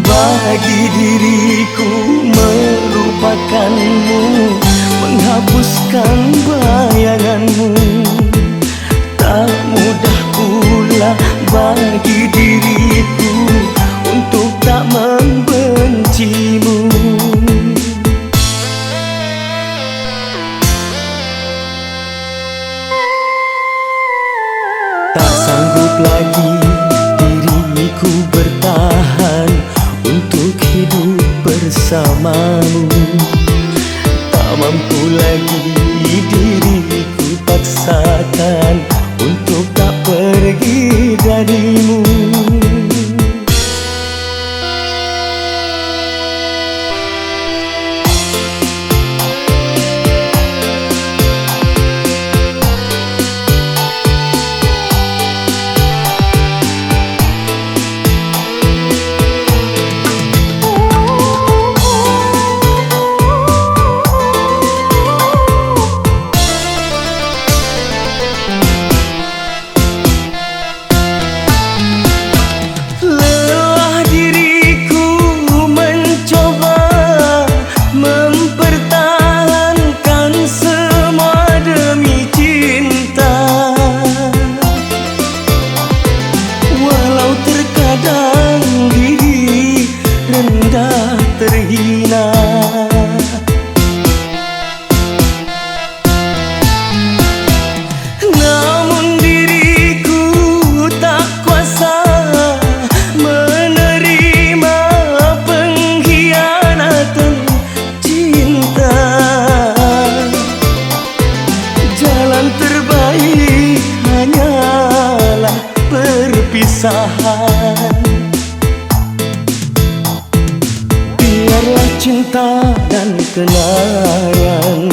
Speaker 2: bagi diriku melupakanmu, menghapuskan bayanganmu. Tak mudah pula bagi diriku untuk tak membencimu. Tak sanggup lagi diriku bertahan untuk hidup bersamamu. Tak mampu lagi diriku paksakan untuk tak pergi darimu. Terhina, namun diriku tak kuasa menerima pengkhianatan cinta. Jalan terbaik hanyalah perpisahan. Biarlah cinta dan kenangan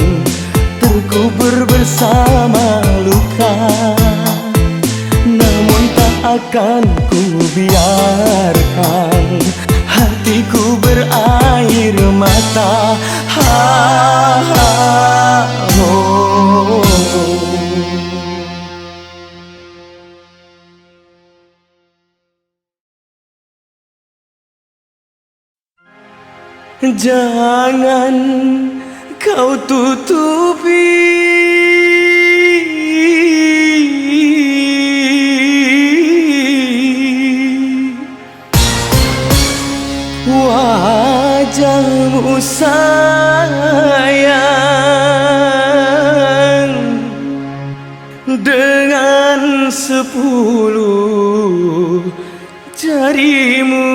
Speaker 2: terkubur bersama luka, namun tak akan ku biarkan hatiku berair mata. Jangan kau tutupi wajahmu sayang dengan 10 jarimu.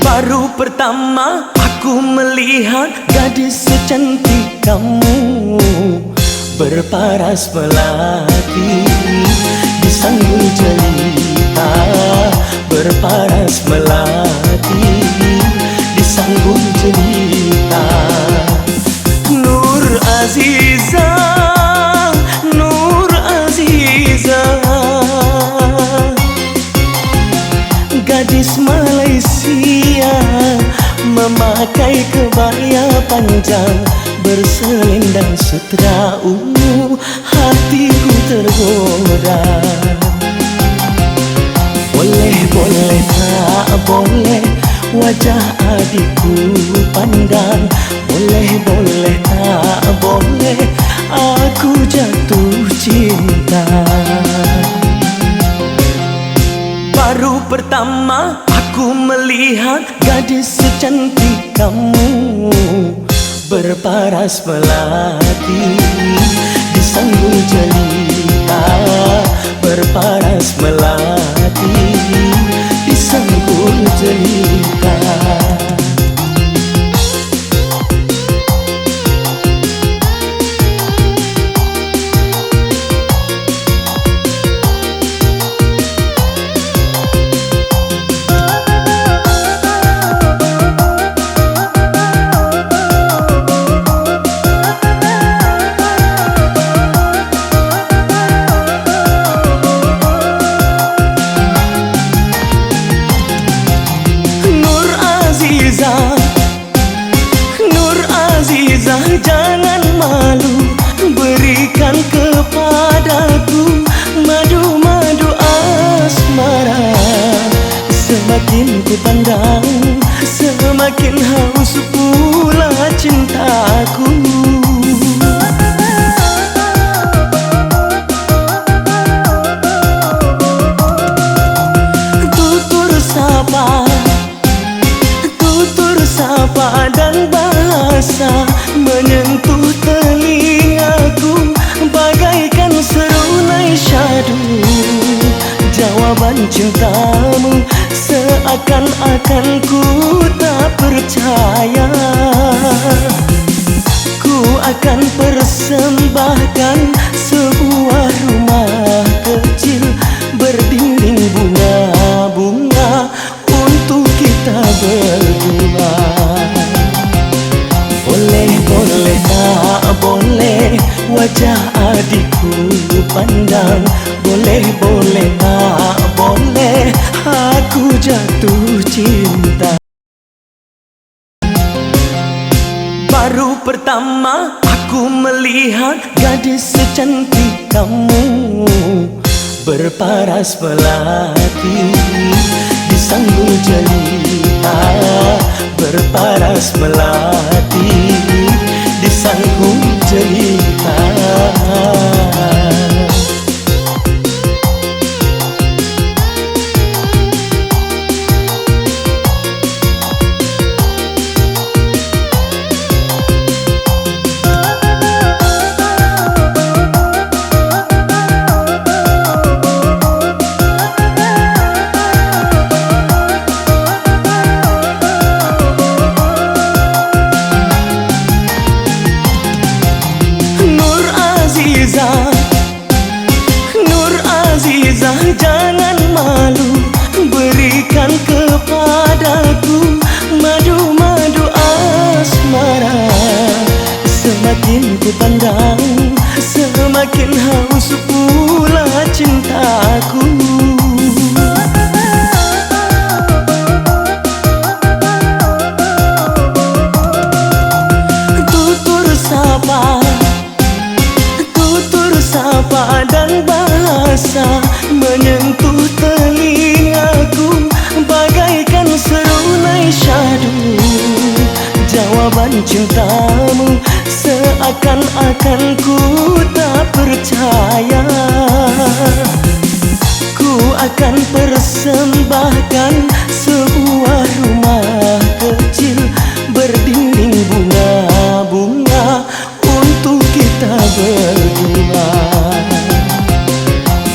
Speaker 2: Baru pertama aku melihat gadis secantik kamu berparas melati di sanggul jelita, berparas melati di sanggul jelita. Nur Aziza, Nur Aziza, gadis Malaysia memakai kebaya panjang berselendang sutra ungu. Hatiku tergoda. Boleh, boleh, tak boleh wajah adikku pandang. Boleh, boleh, tak boleh aku jatuh cinta. Baru pertama aku melihat gadis secantik kamu berparas melati di sanggul jelita, berparas melati di sanggul jelita. pandang, semakin haus pula cintaku. Tutur sapa dan bahasa menyentuh telingaku bagaikan serunai syadu. Jawaban cintamu seakan-akan ku tak percaya. Ku akan persembahkan sebuah rumah kecil berdinding bunga-bunga untuk kita berdua. Boleh, boleh, tak boleh wajah adikku pandang. Boleh, boleh, tak boleh aku jatuh cinta. Baru pertama aku melihat gadis secantik kamu, berparas melati di sanggul jelita. Berparas melati di sanggul jelita. Nur Azizah, jangan malu, berikan kepadaku madu-madu asmara. Semakin ku pandang, semakin haus pula cintaku. Sapa dan bahasa menyentuh telingaku bagaikan serunai syadu. Jawaban cintamu seakan-akan ku tak percaya. Ku akan persembahkan sebuah rumah kecil berdinding bunga-bunga untuk kita berdua.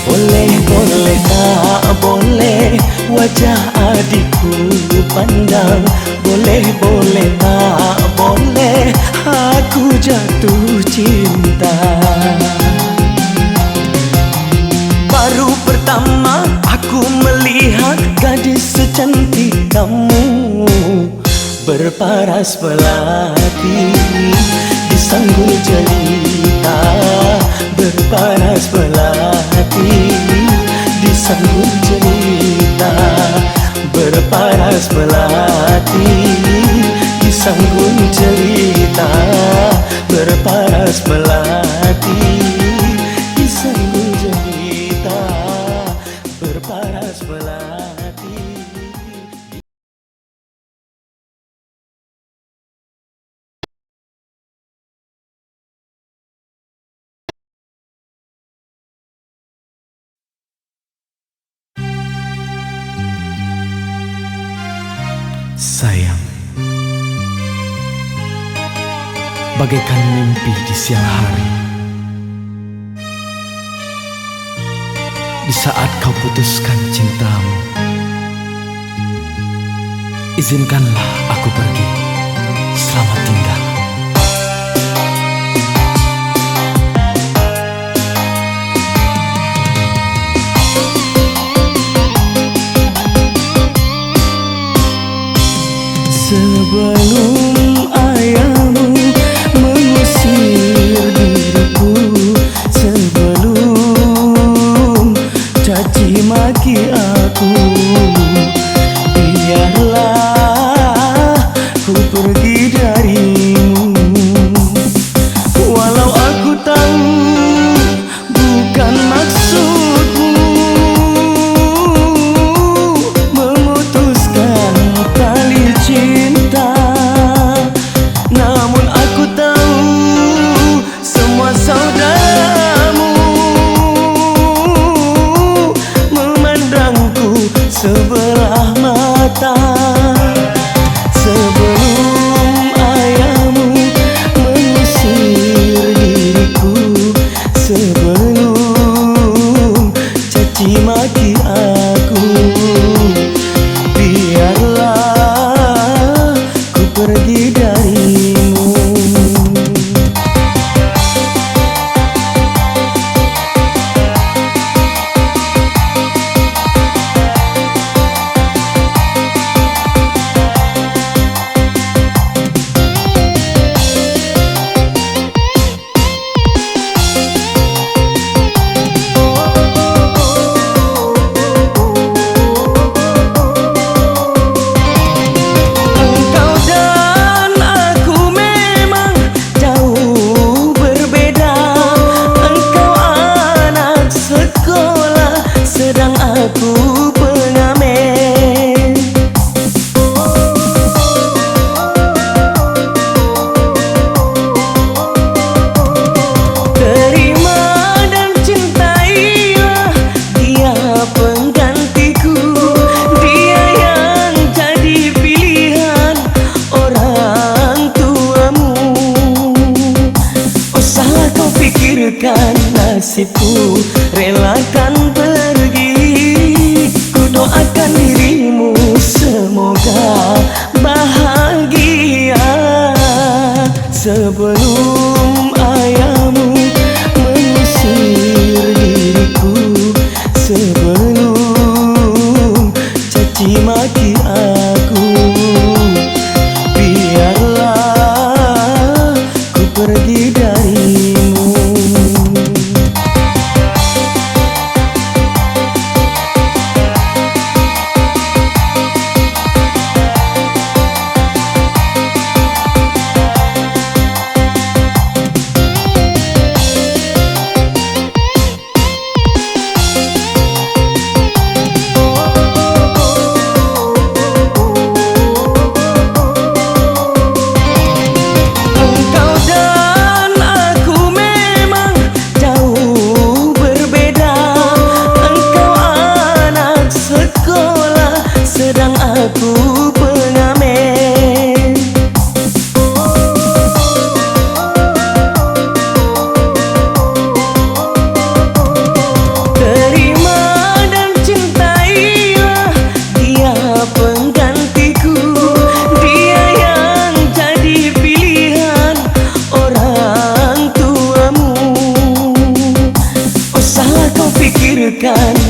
Speaker 2: Boleh, boleh, tak boleh wajah adikku pandang. Boleh, boleh, tak boleh aku jatuh cinta. Baru pertama aku melihat gadis secantik kamu, berparas melati di sanggul jelita. Berparas melati di sanggul jelita. Berparas melati di sanggul jelita. Berparas melati di sanggul jelita. Berparas melati.
Speaker 3: Sayang, bagaikan mimpi di siang hari, di saat kau putuskan cintamu, izinkanlah aku pergi. Selamat tinggal.
Speaker 2: Sebelum ayahmu mengusir diriku, sebelum caci maki aku, biarlah ku pergi dari maki aku. Biarlah ku pergi darimu. Nasibku relakan pergi, ku doakan dirimu semoga bahagia. Sebelum ayahmu mengusir diriku, sebelum caci maki aku, biarlah ku pergi darimu.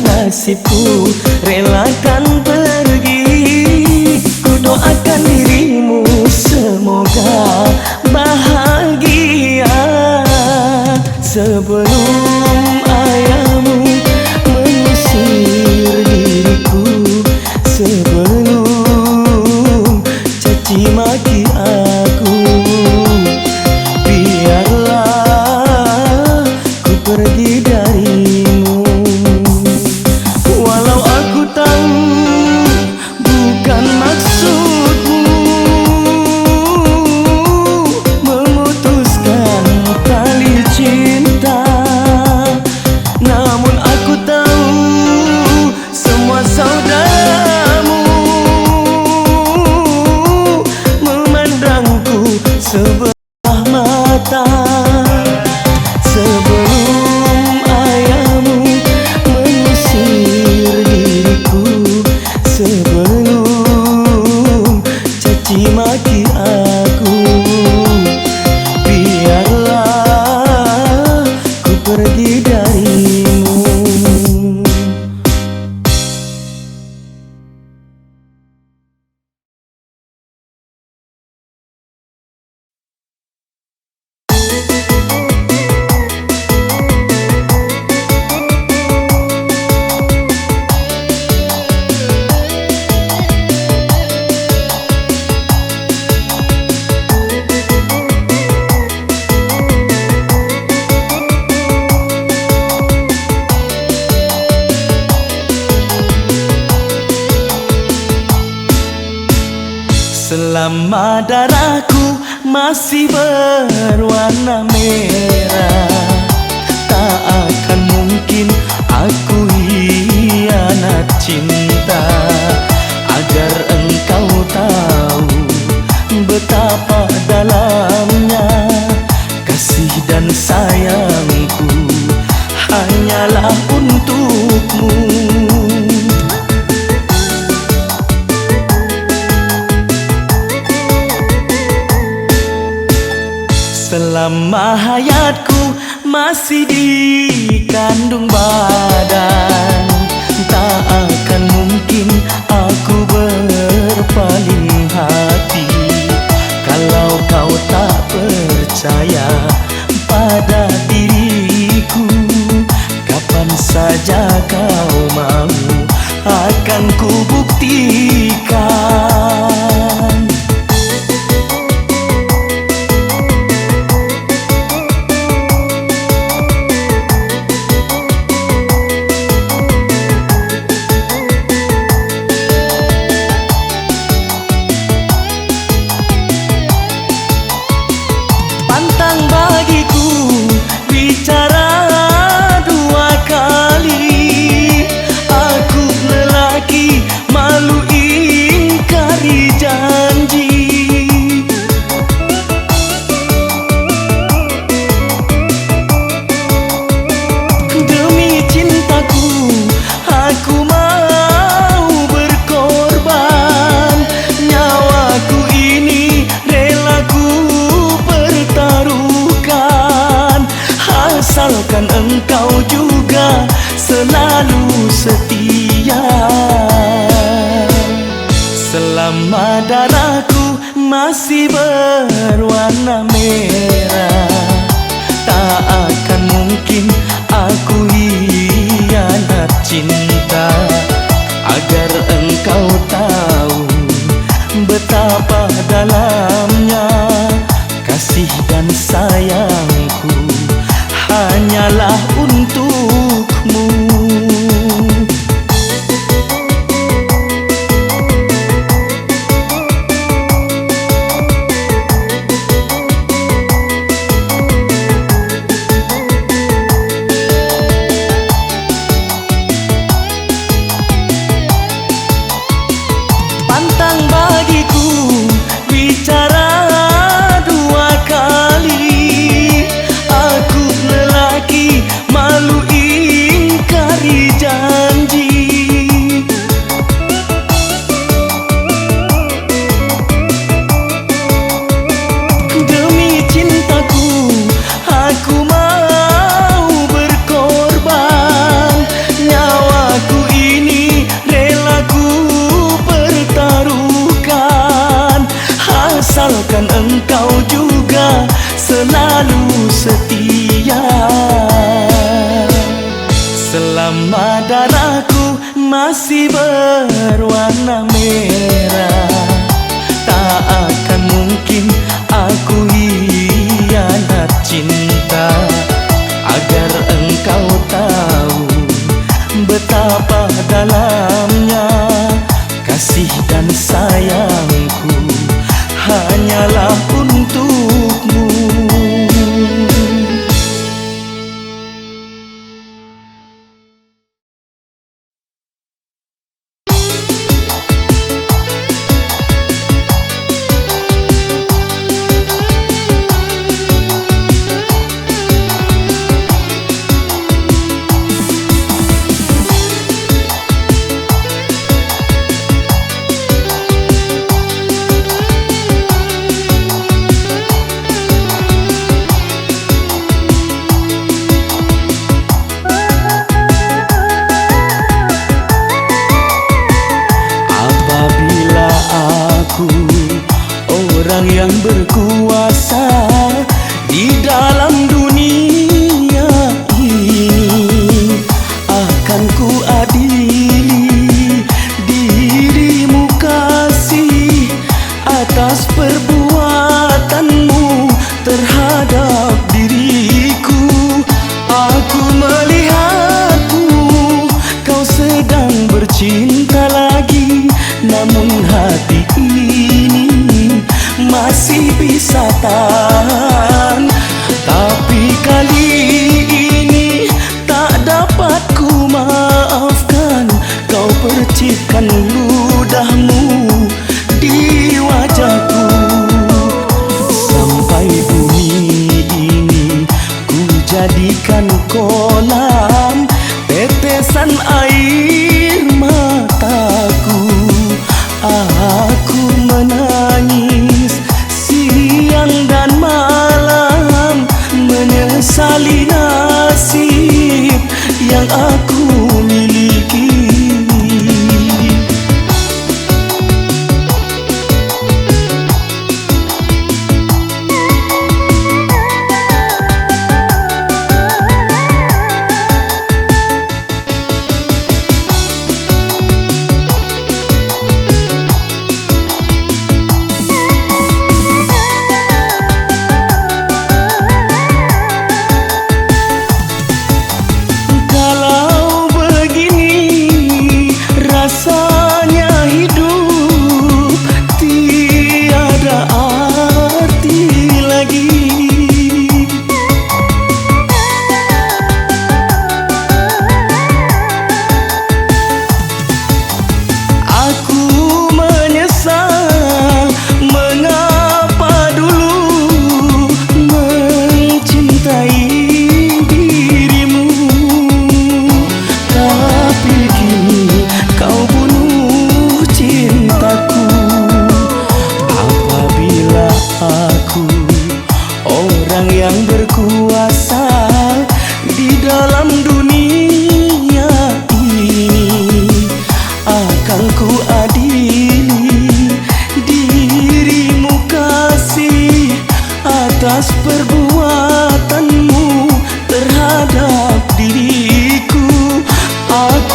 Speaker 2: Nasibku relakan pergi, ku doakan dirimu semoga bahagia. Sebelum ayahmu mengusir diriku, sebelum caci maki aku, biarlah ku pergi darimu. Walau aku tahu bukan maksudmu memutuskan tali cinta, namun aku tahu semua saudaramu memandangku sebelah mata. Sebelum ayahmu mengusir diriku, sebelum caci maki aku, biarlah ku pergi darimu. Selama darahku masih berwarna merah, tak akan mungkin aku hianat cinta. Agar engkau tahu betapa dalamnya kasih dan sayangku hanyalah untukmu. masih dikandung badan, tak akan mungkin aku berpaling hati. Kalau kau tak percaya pada diriku, kapan saja kau mau akan ku buktikan. Pantang bagiku bicara dua kali, aku lelaki malu ingkari janji. Demi cintaku aku mau berkorban, nyawaku ini rela ku pertaruhkan, asalkan engkau juga selalu setia. Selama darahku masih berwarna merah, tak akan mungkin aku hianat cinta. Agar engkau tahu betapa dalamnya kasih dan sayangku hanyalah untukmu. Pantang bagiku bicara dua kali, aku lelaki malu ingkari janji. Demi cintaku aku mau berkorban, nyawaku ini rela ku pertaruhkan, asalkan engkau juga selalu setia. Selama darahku masih berwarna merah, tak akan mungkin aku hianat cinta. Agar engkau tahu betapa dalamnya kasih dan sayangku hanyalah untukmu. Orang yang berkuasa di dalam dunia ini, akan ku adili dirimu kasih atas perbuatanmu terhadap diriku. Aku melihatmu, kau sedang bercinta lagi, namun hati ini masih bisa tahan. Tapi kali ini tak dapat ku maafkan, kau percikkan ludahmu di wajahku. Sampai bumi ini ku jadikan kolam tetesan air mataku. Aku menangis siang dan malam, menyesali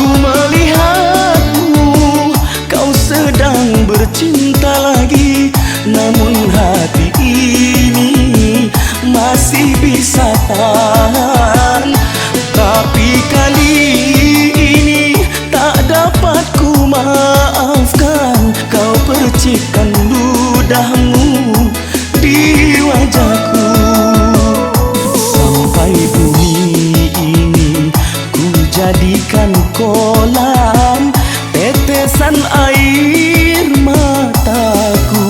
Speaker 2: Aku melihatmu, kau sedang bercinta lagi, namun hati ini masih bisa tahan. Tapi kali ini tak dapat ku maafkan, kau percikkan ludahmu di wajahku. Sampai bumi ini ku jadikan kolam tetesan air mataku.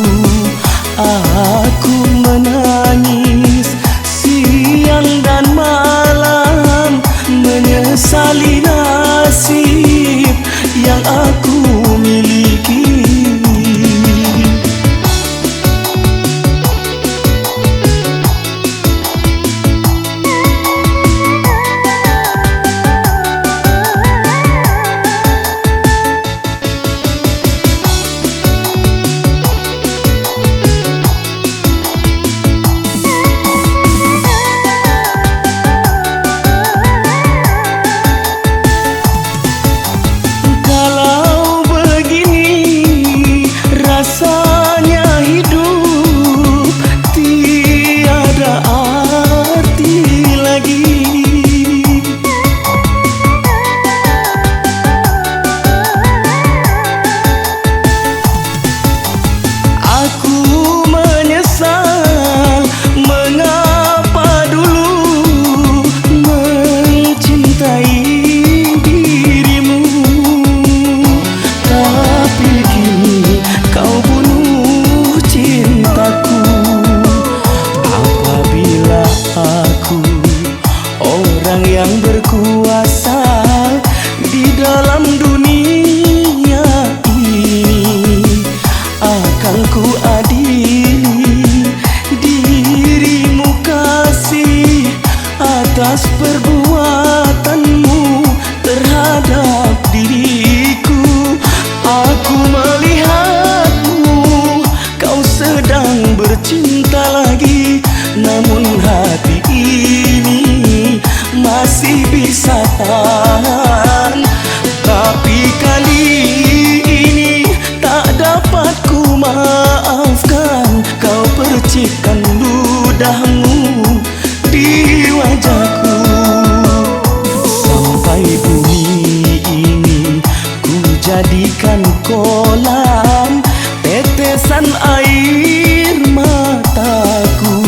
Speaker 2: Aku menangis siang dan malam, menyesali nasib yang aku miliki. Yang berkuasa di dalam dunia ini, akan ku adili dirimu kasih atas perbuatanmu terhadap diriku. Aku melihatmu, kau sedang bercinta lagi, namun hati ini masih bisa tahan. Tapi kali ini tak dapat ku maafkan, kau percikkan ludahmu di wajahku. Sampai bumi ini ku jadikan kolam tetesan air mataku.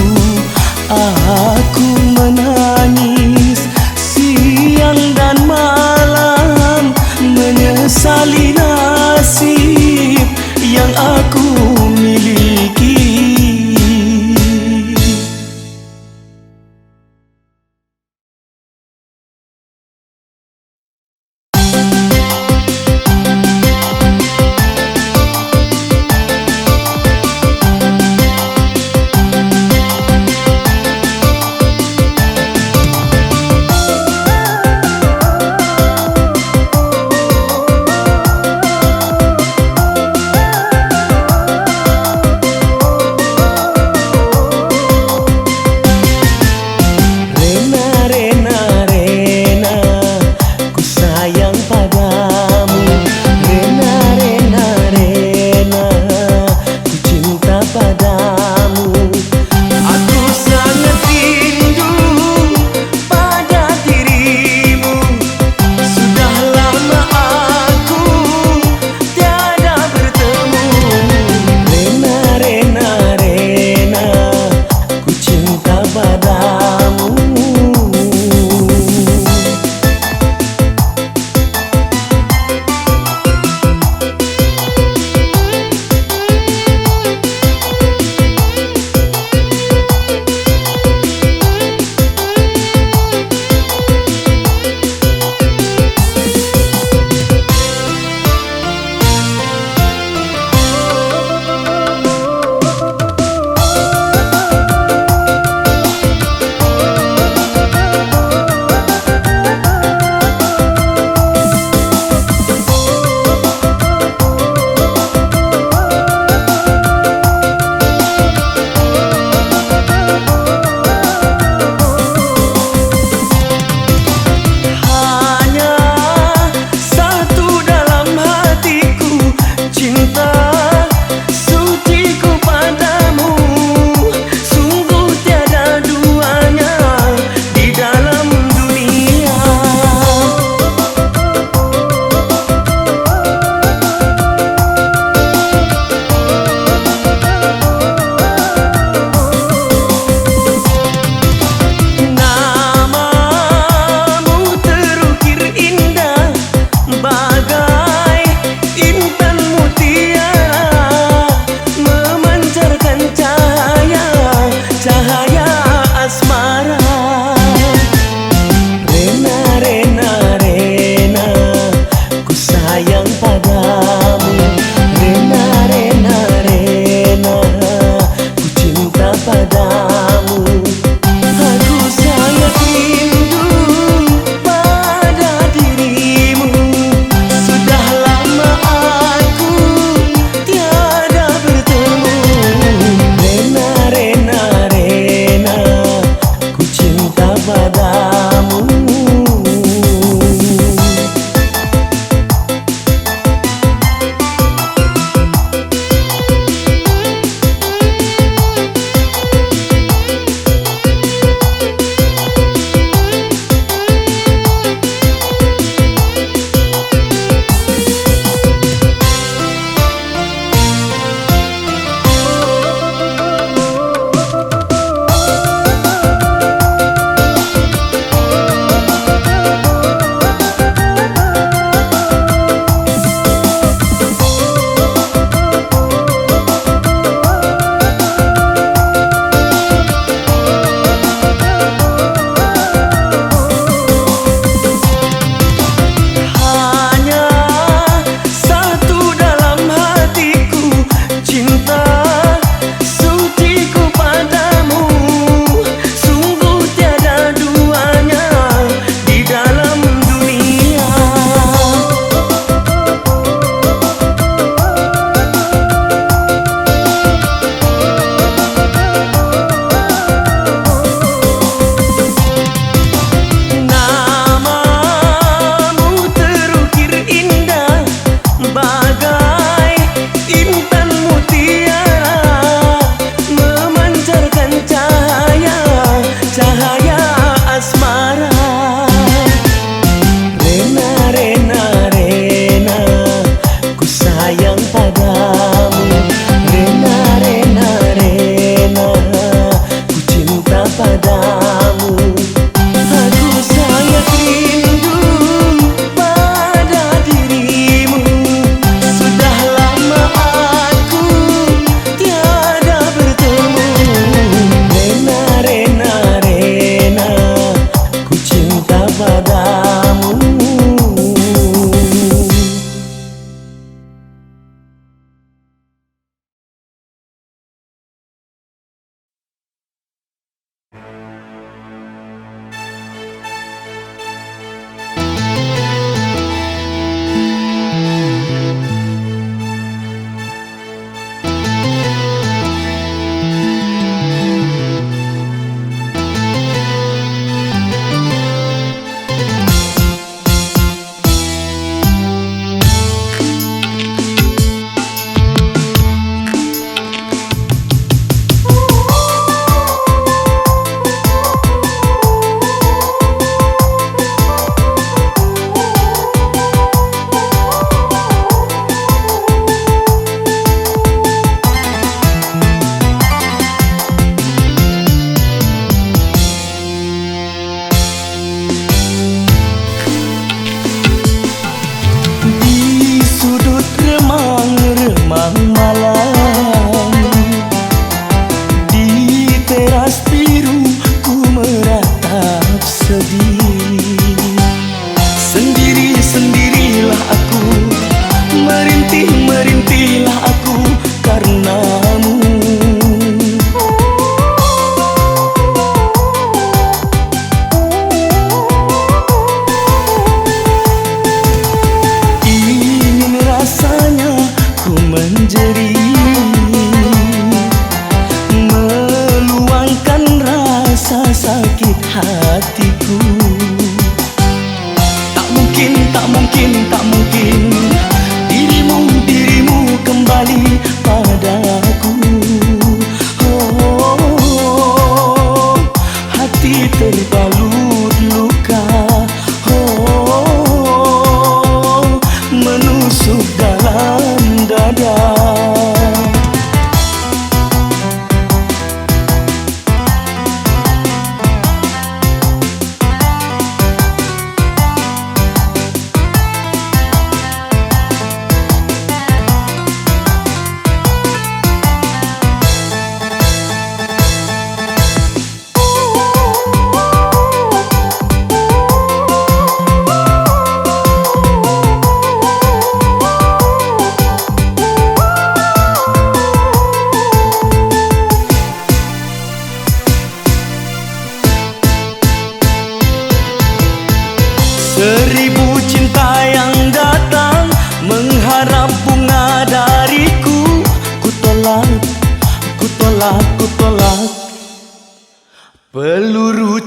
Speaker 2: Aku menangis siang dan malam, menyesali nasib yang aku miliki.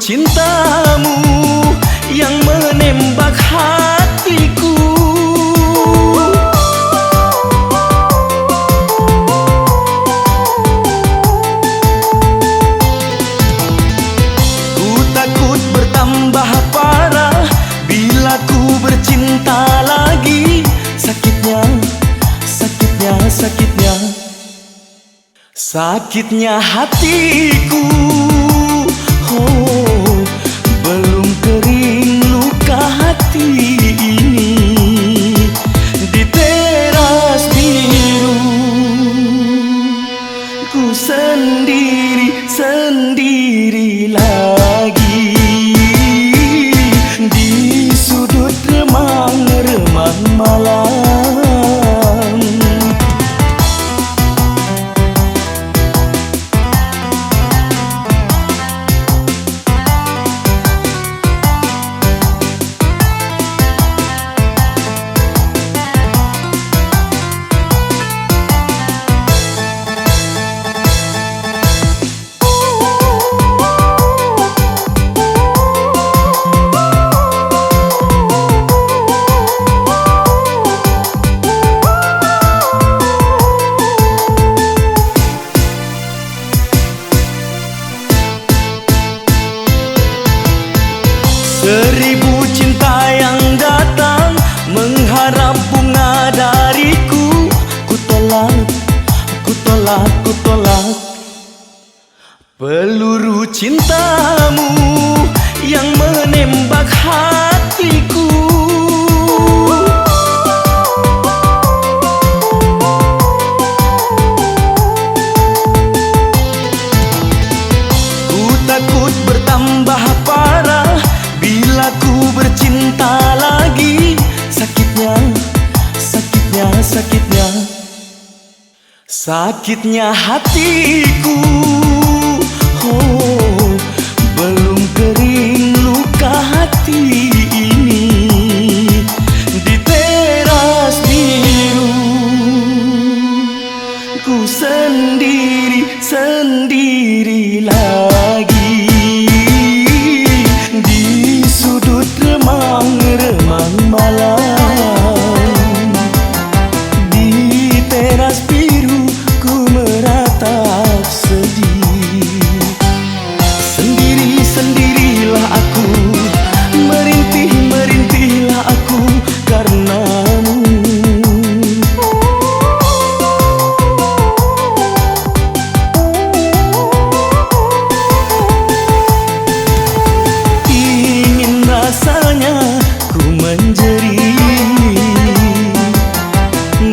Speaker 2: cintamu yang menembak hatiku. Ku takut bertambah parah bila ku bercinta lagi. Sakitnya, sakitnya, sakitnya, sakitnya hatiku. Oh, belum kering luka hati ini di teras biru. Ku sendiri lagi di sudut remang-remang malam. Seribu cinta yang datang mengharap bunga dariku. Ku tolak, ku tolak, ku tolak peluru cintamu yang menembak hatiku. Ku takut bertambah parah bila ku bercinta lagi. Sakitnya, sakitnya, sakitnya, sakitnya hatiku. Oh, belum kering luka hati ini di teras biru. Ku sendiri lagi di sudut remang-remang malam. Di teras biru ku meratap sedih. Sendirilah aku, merintihlah aku karenamu. Ingin rasanya ku menjerit,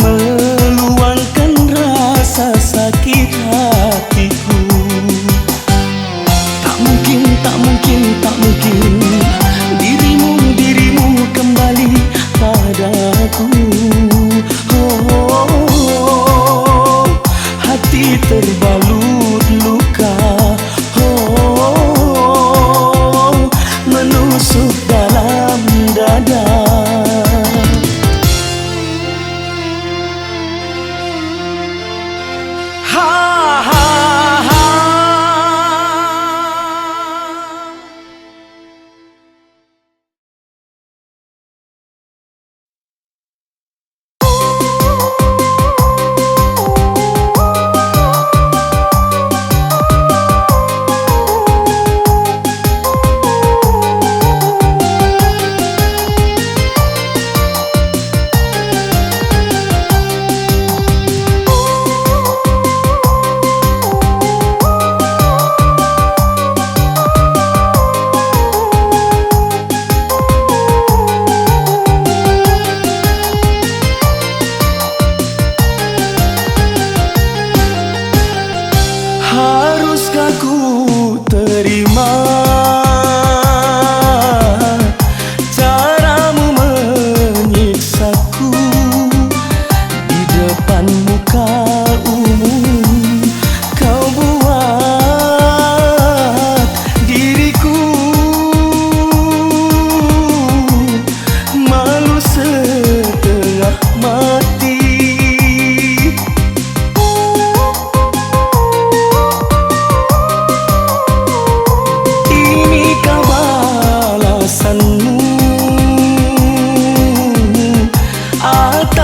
Speaker 2: meluangkan rasa sakit hatiku. Tak mungkin, tak mungkin, tak mungkin dirimu kembali padaku. Oh, hati terbalut luka. Oh, menusuk dalam dada.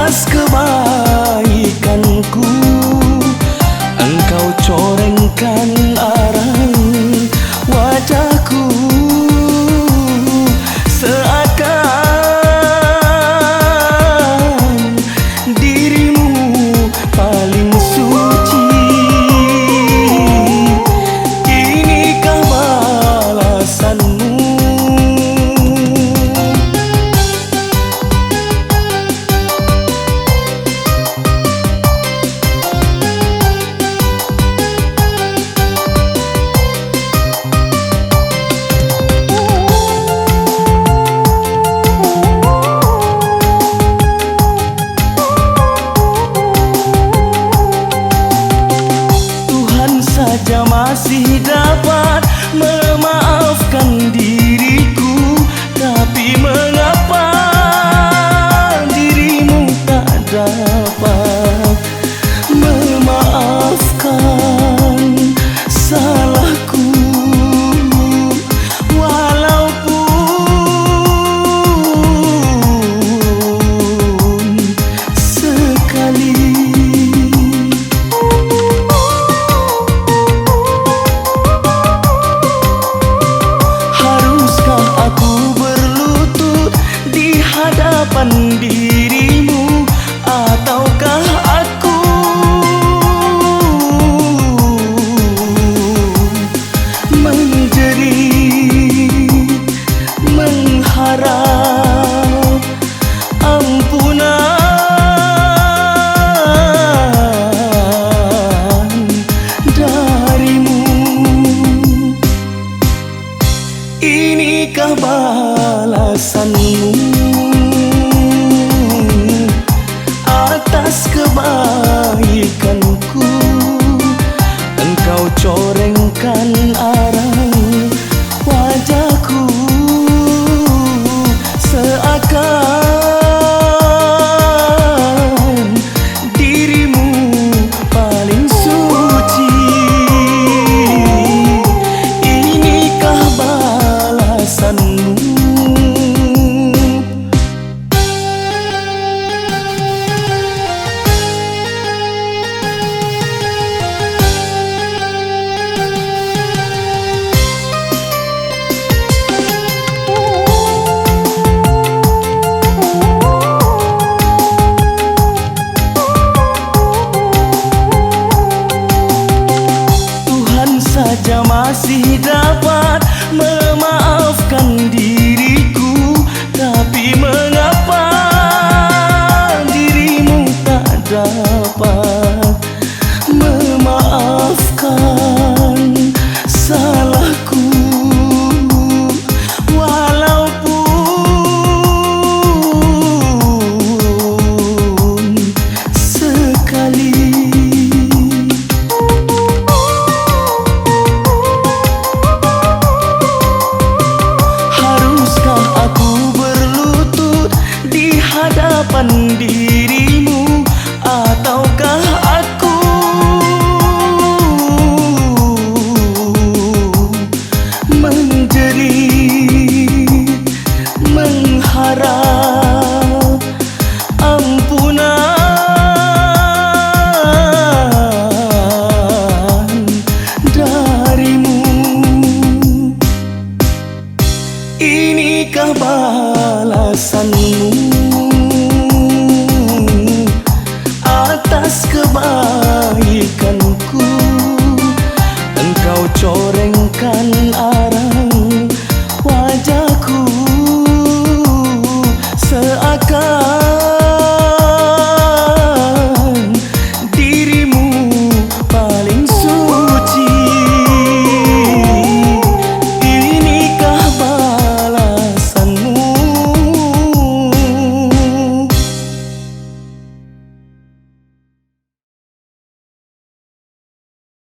Speaker 2: atas kebaikanku. Engkau corengkan arang wajahku, seakan dirimu paling suci. Inikah balasanmu? Saja masih dapat memaafkan diriku, tapi mengapa dirimu tak dapat memaafkan salahku? Walaupun sekali. Hadapan dirimu, ataukah aku menjerit mengharap ampunan darimu? Inikah balasanmu atas kebaikanku? Engkau corengkan arang wajahku, seakan dirimu paling suci. Inikah balasanmu? Saja masih dapat memaafkan diriku, tapi mengapa dirimu tak dapat memaafkan salahku? Walaupun sekali. Hadapan dirimu, ataukah aku menjerit mengharap ampunan darimu? Inikah balasanmu atas kebaikanku?